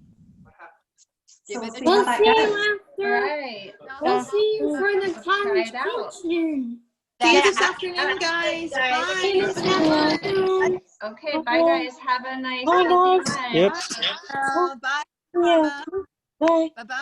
[SPEAKER 5] Give it a
[SPEAKER 3] We'll
[SPEAKER 5] try.
[SPEAKER 3] see you after.
[SPEAKER 11] Right.
[SPEAKER 3] We'll see you for the cottage
[SPEAKER 11] it out.
[SPEAKER 3] kitchen.
[SPEAKER 12] See you this afternoon, guys.
[SPEAKER 3] See you
[SPEAKER 12] Bye.
[SPEAKER 3] this afternoon.
[SPEAKER 11] Okay, bye guys. Have a nice
[SPEAKER 16] Bye, guys.
[SPEAKER 11] time.
[SPEAKER 8] Yep.
[SPEAKER 5] Bye.
[SPEAKER 16] Yeah. Bye.
[SPEAKER 5] Bye-bye.